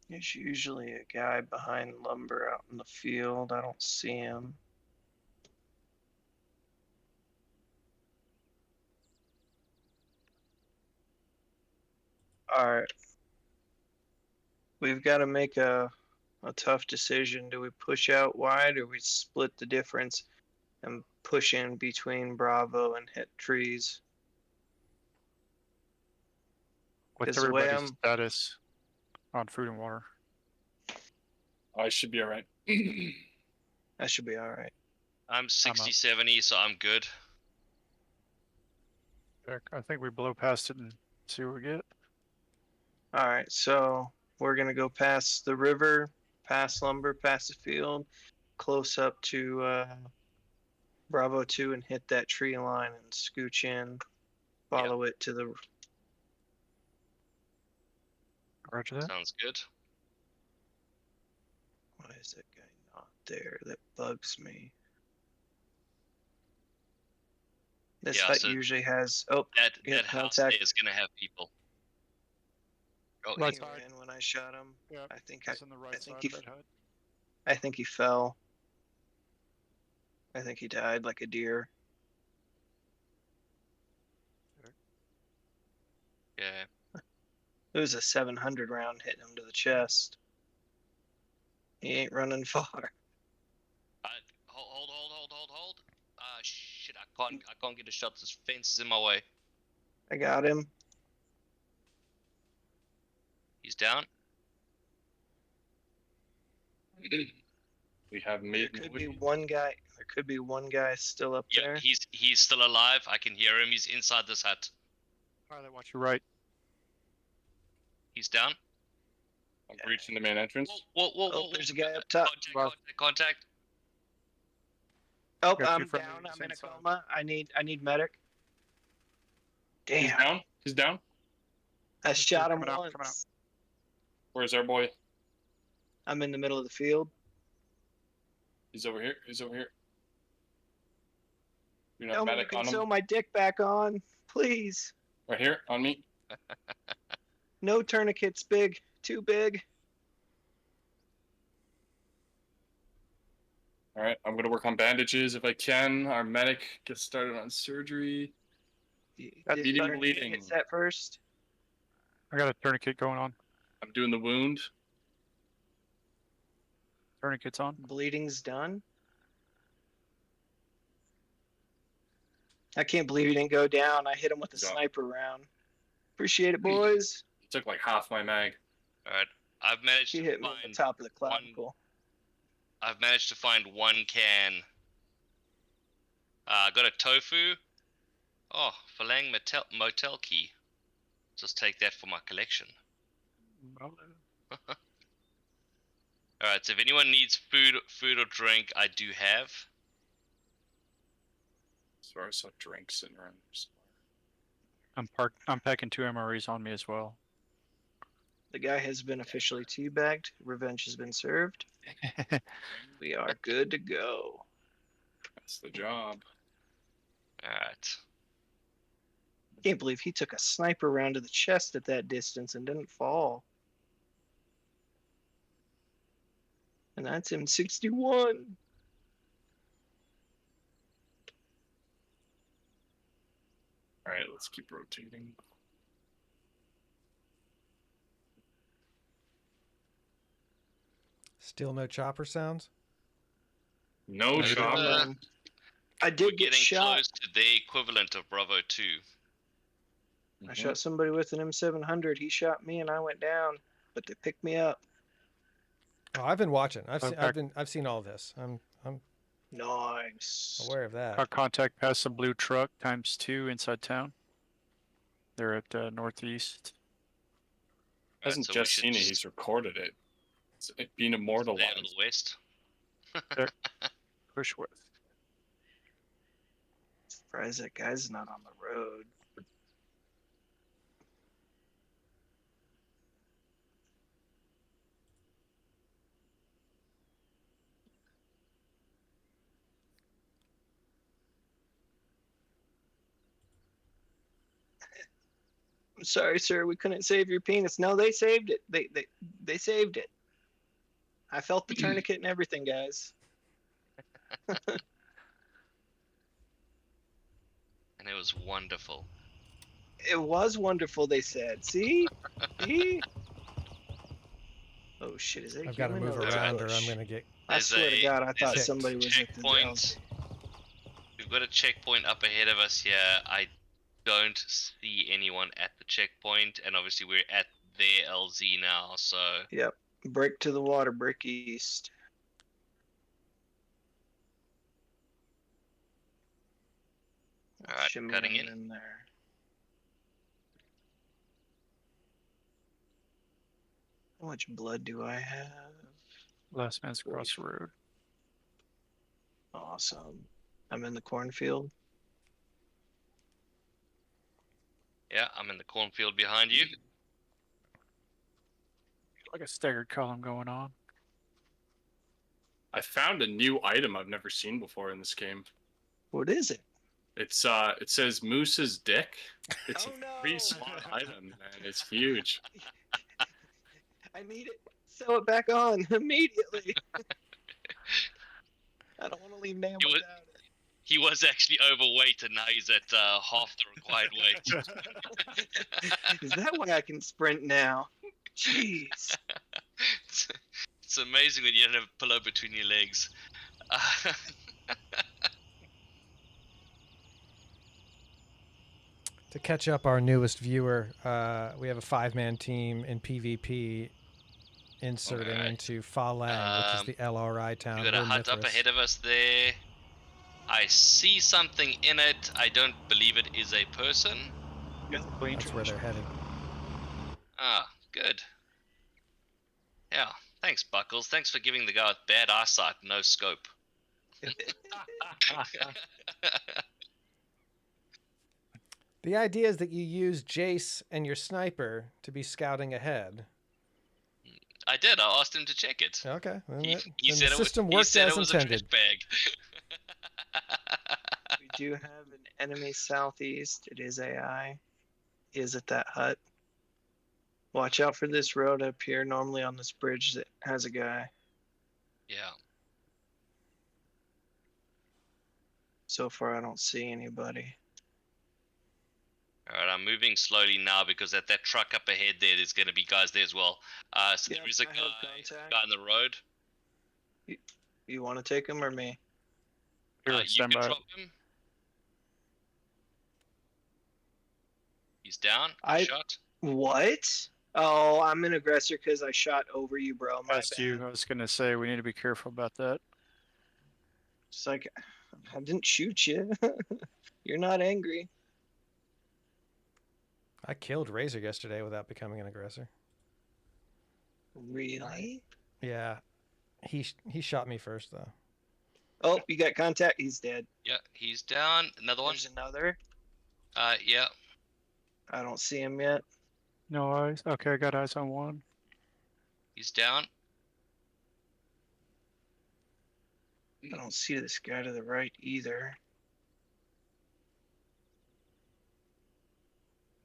There's usually a guy behind lumber out in the field. I don't see him. All right. We've got to make a tough decision. Do we push out wide or we split the difference and push in between Bravo and hit trees? What's 'Cause the way everybody's I'm- status on food and water? I should be alright. That should be all right. I'm up. 60-70, so I'm good. Check. I think we blow past it and see what we get. All right, so we're gonna go past the river, past lumber, past the field, close up to Bravo 2 and hit that tree line and scooch in, follow it to the. Roger that. Sounds good. Why is that guy not there? That bugs me. This Yeah, hut so usually has. Oh, That Yeah, that house contact. there is gonna have people. Oh, Right he side. ran when I shot him. Yeah. I think It's on the right think side he of that hut. I think he fell. I think he died like a deer. yeah. It was a 700 round hitting him to the chest. He ain't running far. Hold. Shit! I can't get a shot. This fence is in my way. I got him. He's down. We have There made could be one guy. There could be one guy still up Yeah, there. he's still alive. I can hear him. He's inside this hut. Pilot, watch your right. He's down. I'm breaching the main entrance. Whoa! Oh, there's a guy up top. Contact. Oh, Got two I'm friendly down. I'm in a inside. coma. I need medic. He's Damn. down. He's down. I shot him coming out, once. coming out. Where's our boy? I'm in the middle of the field. He's over here. He's over here. You're not Tell me you medic can on sew him. my dick back on, please. Right here on me. No tourniquets, big. Too big. All right, I'm gonna work on bandages if I can. Our medic gets started on surgery. Did bleeding, tourniquet bleeding. get set first? I got a tourniquet going on. I'm doing the wound. Tourniquet's on. Bleeding's done. I can't believe he didn't go down. I hit him with a Yeah. sniper round. Appreciate it, boys. He took like half my mag. All right. I've managed He to hit me at the find. top of the clavicle. I've managed to find one can. I got a tofu. Oh, Falang motel key. Just take that for my collection. Well, All All right. So if anyone needs food or drink, I do have. So I saw drinks sitting around there. I'm packing 2 MREs on me as well. The guy has been officially teabagged. Revenge has been served. We are good to go. That's the job. All right. Can't believe he took a sniper round to the chest at that distance and didn't fall. And that's M61. All right, let's keep rotating. Still no chopper sounds? No chopper. I We're did get getting shot. close to the equivalent of Bravo 2. I shot somebody with an M700. He shot me and I went down, but they picked me up. Oh, I've been watching. Okay. I've seen all this. I'm Nice. aware of that. Got contact past the blue truck ×2 inside town. They're at northeast. Hasn't so we just should seen it, he's recorded it. It's being stay a immortalized. little west. Push west. Surprised that guy's not on the road. I'm sorry, sir. We couldn't save your penis. No, they saved it. They saved it. I felt the tourniquet and everything, guys. And it was wonderful. It was wonderful, they said. See? See? Oh shit, is that I've got to move human around or bush? I'm gonna get. I swear to God, I thought there's a somebody was at the checkpoint. We've got a checkpoint up ahead of us here. I don't see anyone at the checkpoint, and obviously we're at their LZ now, so Yep. Break to the water, break east. Alright, Shimmy cutting on in. there. How much blood do I have? Last man's across the road. Awesome. I'm in the cornfield. yeah, I'm in the cornfield behind you. Like a staggered column going on. I found a new item I've never seen before in this game. What is it? It's it says Moose's dick. It's Oh, a 3-slot item, man. It's huge. I need it. Sew it back on immediately. I don't want to leave Nam You would- without it. He was actually overweight, and now he's at half the required weight. Is that why I can sprint now? Jeez. It's amazing when you don't have a pillow between your legs. To catch up our newest viewer, we have a 5-man team in PvP inserting Alright. into Fa Lang, which is the LRI town. We've got a We're hut up Mithras. ahead of us there. I see something in it. I don't believe it is a person. That's where they're headed. Ah, good. Yeah, thanks, Buckles. Thanks for giving the guy with bad eyesight no scope. The idea is that you use Jace and your sniper to be scouting ahead. I did. I asked him to check it. Okay. Then He, the- he then said the it system was, he worked said as it was intended. a trash bag. We do have an enemy southeast. It is AI. He is at that hut. Watch out for this road up here. Normally on this bridge that has a guy. Yeah. So far, I don't see anybody. All right, I'm moving slowly now because at that truck up ahead there's going to be guys there as well. So Yeah, there is a I have contact. guy on the road. You want to take him or me? Here, You stand can by. drop him. He's down. I- Shot. What? Oh, I'm an aggressor because I shot over you, bro. My Past you. bad. I was gonna say we need to be careful about that. It's like I didn't shoot you. You're not angry. I killed Razor yesterday without becoming an aggressor. Really? Yeah. He shot me first though. Oh, you got contact. He's dead. Yeah, he's down. Another one. There's another. Yeah. I don't see him yet. No eyes. Okay, I got eyes on one. He's down. I don't see this guy to the right either.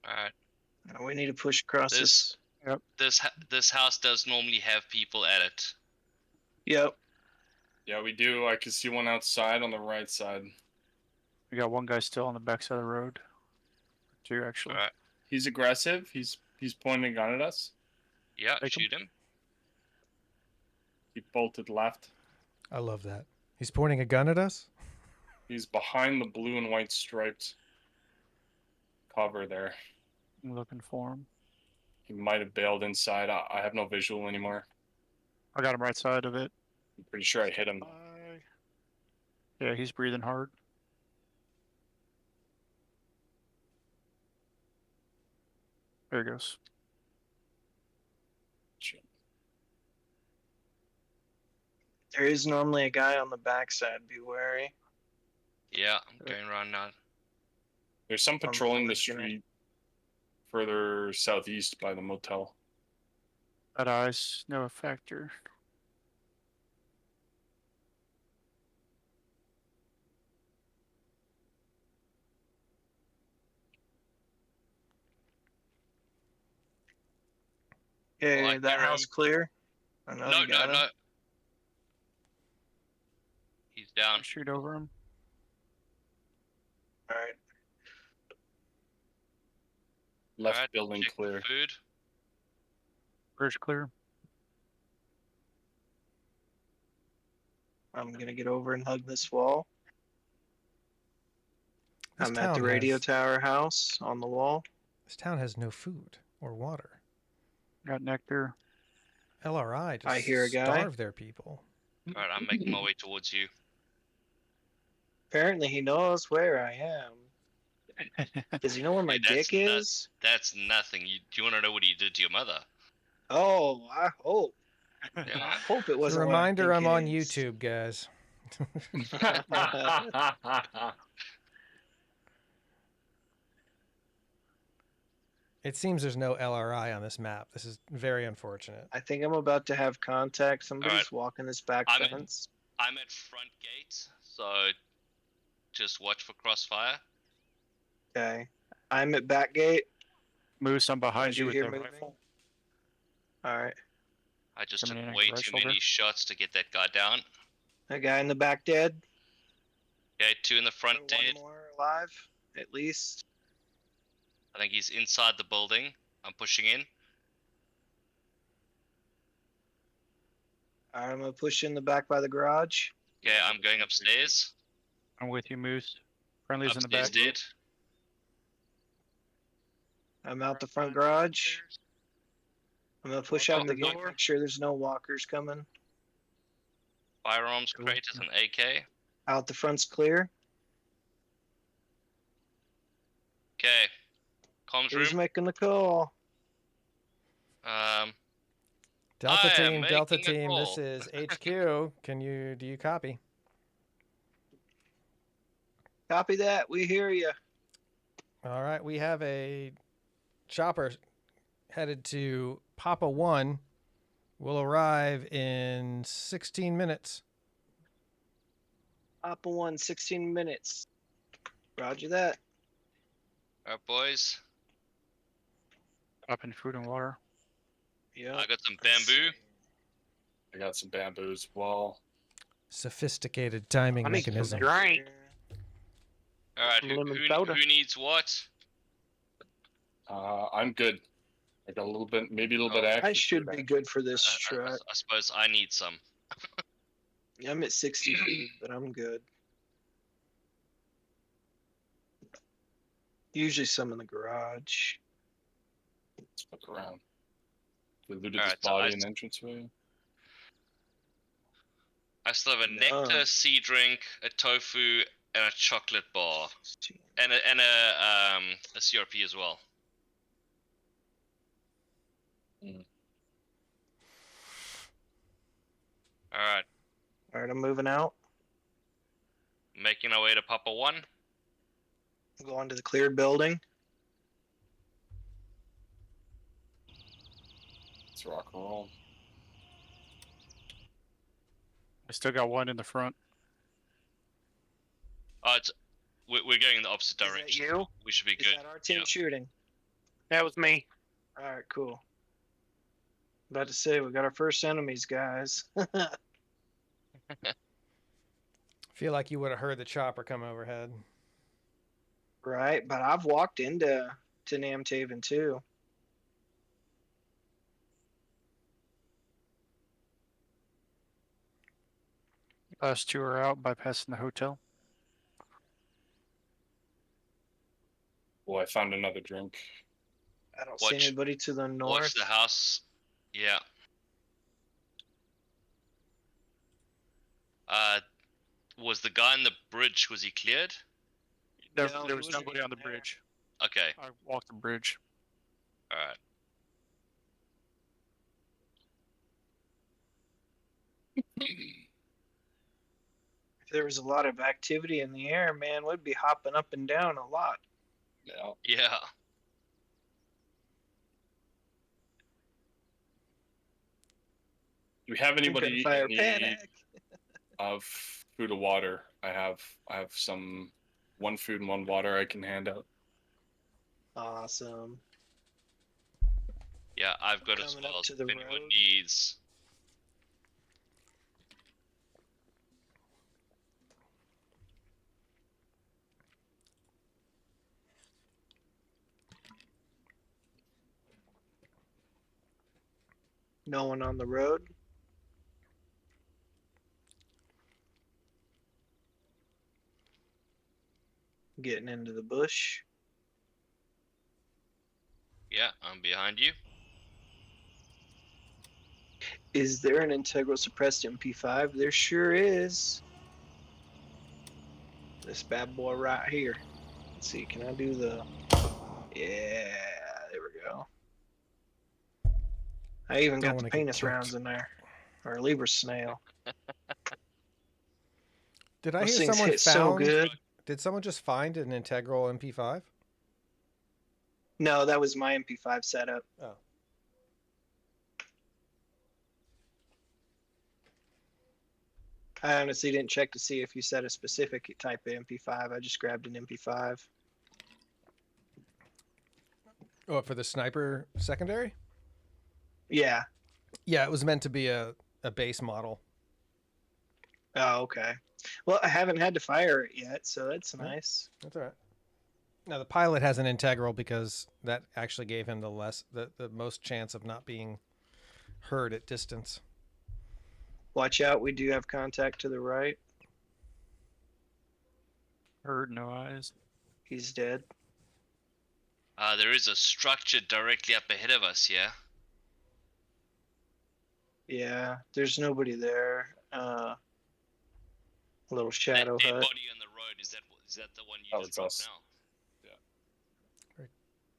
All right. We need to push across this. This house does normally have people at it. Yep. Yeah, we do. I can see one outside on the right side. We got one guy still on the backside of the road. Two actually. All right. He's aggressive. He's pointing a gun at us. Yeah, Take him. shoot him. He bolted left. I love that. He's pointing a gun at us. He's behind the blue and white striped cover there. I'm looking for him. He might have bailed inside. I have no visual anymore. I got him right side of it. I'm pretty sure I hit him. Yeah, he's breathing hard. There he goes. Shit. There is normally a guy on the backside. Be wary. Yeah, I'm going around now. There's some patrolling the looking at- street further southeast by the motel. That eyes, no factor. Okay, like that their house own- clear. I know No, you got him. no. He's down. Shoot over him. All right. Left Alright, building check clear. Food. Bridge clear. I'm gonna get over and hug this wall. This I'm at the town radio has- tower house on the wall. This town has no food or water. Got nectar. LRI just I hear a guy. starve their people. Alright, I'm making my way towards you. Apparently, he knows where I am. Does he know where my Hey, that's dick nuts. is? That's nothing. Do you want to know what he did to your mother? Oh, I hope. I Yeah. hope it As wasn't. a what I reminder, think I'm it on is. YouTube, guys. It seems there's no LRI on this map. This is very unfortunate. I think I'm about to have contact. Somebody's Alright. walking this back I'm in. fence. I'm at front gate, so just watch for crossfire. Okay. I'm at back gate. Moose, I'm behind Did you you with hear the moving? rifle. All right. I just Coming took in way right too shoulder. many shots to get that guy down. That guy in the back dead. Okay, two in the front One dead. more alive, at least. I think he's inside the building. I'm pushing in. All right, I'm gonna push in the back by the garage. Okay, I'm going upstairs. I'm with you, Moose. Friendly's in the Upstairs back. dead. I'm out the front garage. I'm gonna push out Oh, the gate. door. Make sure there's no walkers coming. Firearms crate is an AK. Out the front's clear. Okay. Comms Who's room. making the call? Delta I am team, Delta making a team, this call. is HQ. Do you copy? Copy that. We hear you. All right, we have a chopper headed to Papa 1. Will arrive in 16 minutes. Papa 1, 16 minutes. Roger that. Alright, boys. Up in food and water. Yeah. I got some bamboo. I got some bamboo as well. Sophisticated timing I need some mechanism. drink. Alright, Some lemon soda. who needs what? I'm good. I got a little bit, maybe a little bit Oh, extra. I should be good for this truck. I suppose I need some. I'm at 60 feet, but I'm good. Usually some in the garage. Let's look around. We looted Alright, his so body I- in the entranceway. I still have a No. nectar, sea drink, a tofu, and a chocolate bar, and a CRP as well. Alright. All right, I'm moving out. Making our way to Papa 1. I'm going to the cleared building. Let's rock and roll. I still got one in the front. Oh, we're going in the opposite Is that direction. you? We should be Is good. that our team Yeah. shooting? That was me. All right, cool. About to say we got our first enemies, guys. Feel like you would have heard the chopper come overhead. Right, but I've walked into Namtaven too. Last two are out, bypassing the hotel. Well, I found another drink. I don't see Watch- anybody to the Watch north. the house. Yeah. Was the guy on the bridge, was he cleared? There, No, there he was wasn't nobody on the even there. bridge. Okay. I walked the bridge. Alright. If there was a lot of activity in the air, man, we'd be hopping up and down a lot. Yeah. Yeah. Do we have anybody Gunfire in need panic. of food or water? I have some one food and one water I can hand out. Awesome. Yeah, I've got as Coming up well. to If the anyone road. needs. No one on the road. Getting into the bush. Yeah, I'm behind you. Is there an integral suppressed MP5? There sure is. This bad boy right here. Let's see, can I do the... Yeah, there we go. I even Don't got the wanna get penis kicked. rounds in there. Or a Libra snail. Did I Those hear things someone hit so found? good. Did someone just find an integral MP5? No, that was my MP5 setup. Oh. I honestly didn't check to see if you said a specific type of MP5. I just grabbed an MP5. Oh, for the sniper secondary? Yeah. Yeah, it was meant to be a base model. Oh, okay. Well, I haven't had to fire it yet, so that's Yeah. nice. That's all right. Now the pilot has an integral because that actually gave him the most chance of not being heard at distance. Watch out, we do have contact to the right. Heard, no eyes. He's dead. There is a structure directly up ahead of us, yeah? Yeah, there's nobody there. A little shadow That dead hut. body on the road, is that the one you Oh, just it's dropped us.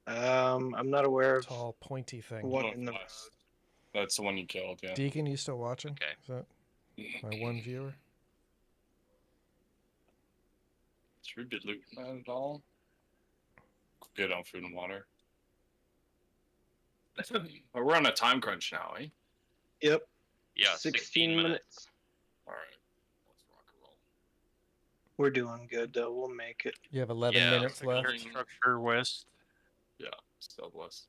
now? I'm not aware of Tall, pointy thing. what in the Northwest. That's the one you killed, yeah. Deacon, you still watching? Okay. Is that my one viewer? Should we be looting that at all? Good on food and water. But we're on a time crunch now, eh? Yep. Yeah, 16 minutes. Alright. Let's rock and roll. We're doing good though. We'll make it. You have 11 Yeah. minutes left. Secondary structure west. Yeah, still blessed.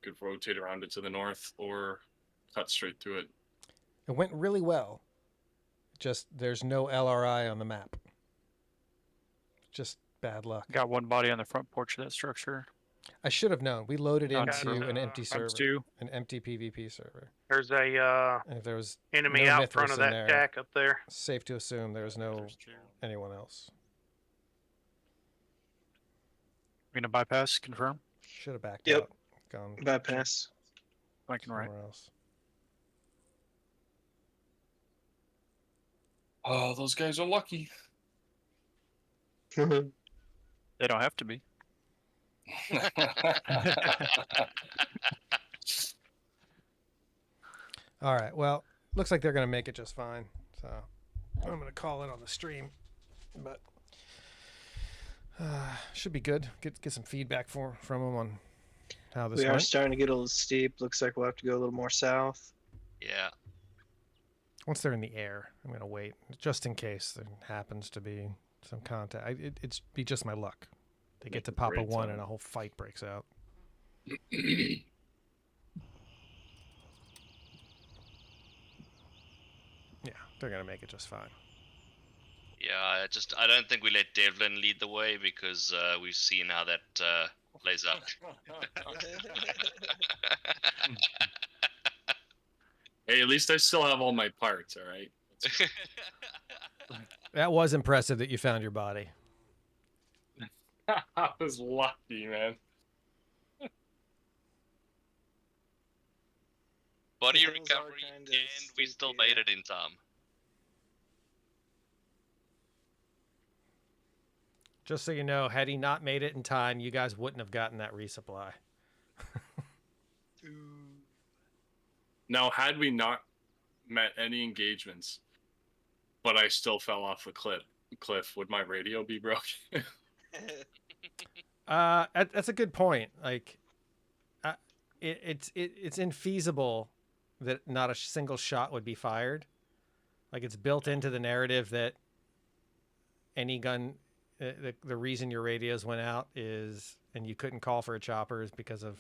Could rotate around it to the north or cut straight through it. It went really well. Just there's no LRI on the map. Just bad luck. Got one body on the front porch of that structure. I should have known. We loaded Times into an empty server, Times two. an empty PvP server, There's a and if there was enemy No out front Mithras of in that there. shack up there. safe to assume there was no There's two. anyone else. We gonna bypass, confirm? Should have backed Yep. out. Gone Bypass. Flanking right. somewhere else. Oh, those guys are lucky. They don't have to be. All right. Well, looks like they're going to make it just fine. So I'm going to call it on the stream, but should be good. Get some feedback from them on how this We are went. starting to get a little steep. Looks like we'll have to go a little more south. Yeah. Once they're in the air, I'm going to wait just in case there happens to be some contact. It's be just my luck. They get to Papa 1 and a whole fight breaks out. Yeah, they're going to make it just fine. Yeah, I don't think we let Devlin lead the way because we've seen how that plays out. Hey, at least I still have all my parts, all right? That was impressive that you found your body. I was lucky, man. Body Things are recovery, kinda and we still stupid. made it in time. Just so you know, had he not made it in time, you guys wouldn't have gotten that resupply. Now, had we not met any engagements, but I still fell off a cliff, would my radio be broken? That's a good point. Like, it's infeasible that not a single shot would be fired. Like, it's built into the narrative that any gun, the reason your radios went out is, and you couldn't call for a chopper is because of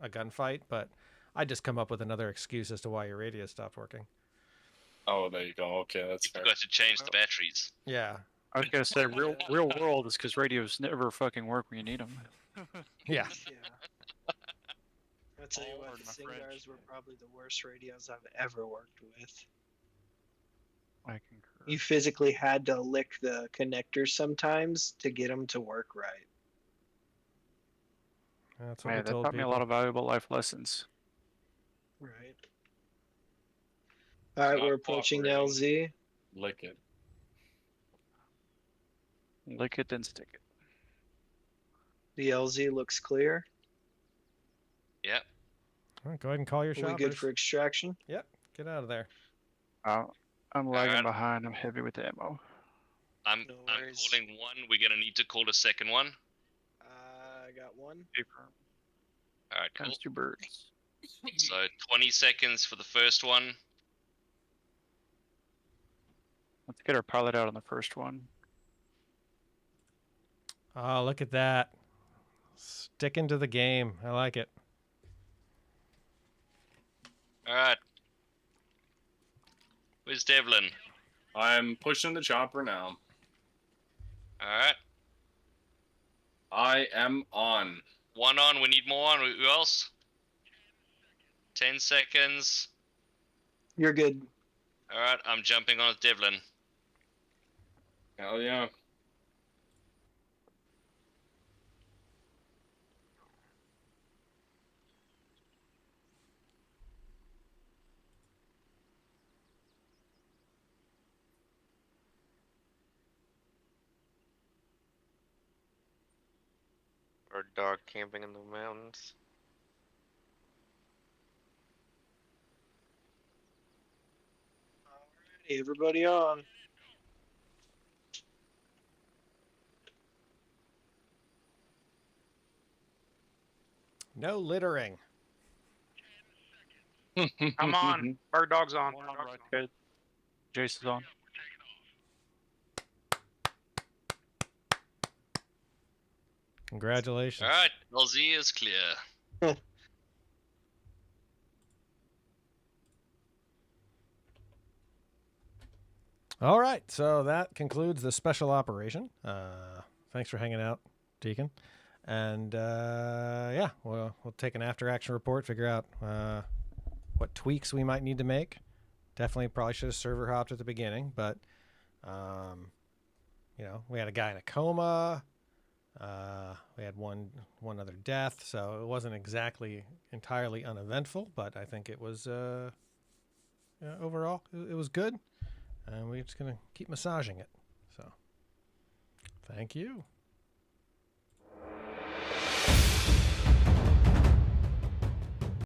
a gunfight. But I just come up with another excuse as to why your radio stopped working. Oh, there you go. Okay, that's You fair. forgot to change the batteries. Yeah, I was gonna say real world is because radios never fucking work when you need them. yeah. Yeah. I'll tell you what, Pardon the my French. Singars were probably the worst radios I've ever worked with. I concur. You physically had to lick the connectors sometimes to get them to work right. That's what Man, we that told taught me a people. lot of valuable life lessons. Right. All right, Not we're approaching cooperating. LZ. Lick it. Lick it and stick it. The LZ looks clear. Yep. All right, go ahead and call your Are we shoppers. good for extraction? Yep, get out of there. I'm lagging Alright. behind. I'm heavy with ammo. I'm No I'm worries. calling one. We're gonna need to call a second one. I got one. Paper All right, cool. times 2 birds. So 20 seconds for the first one. Let's get our pilot out on the first one. Oh, look at that. Sticking to the game. I like it. All right. Where's Devlin? I'm pushing the chopper now. All right. I am on. One on. We need more on. Who else? 10 seconds. You're good. All right. I'm jumping on with Devlin. Hell yeah. Or dog camping in the mountains. Alrighty, everybody on. No littering. I'm on. Bird dog's on. One Bird on dog's right on. head. Jace is on. Congratulations. All right. LZ is clear. All right, so that concludes the special operation. Thanks for hanging out, Deacon. And yeah, we'll take an after-action report, figure out what tweaks we might need to make. Definitely probably should have server hopped at the beginning, but you know, we had a guy in a coma. We had one other death, so it wasn't exactly entirely uneventful, but I think it was overall it was good. And we're just going to keep massaging it. So, thank you.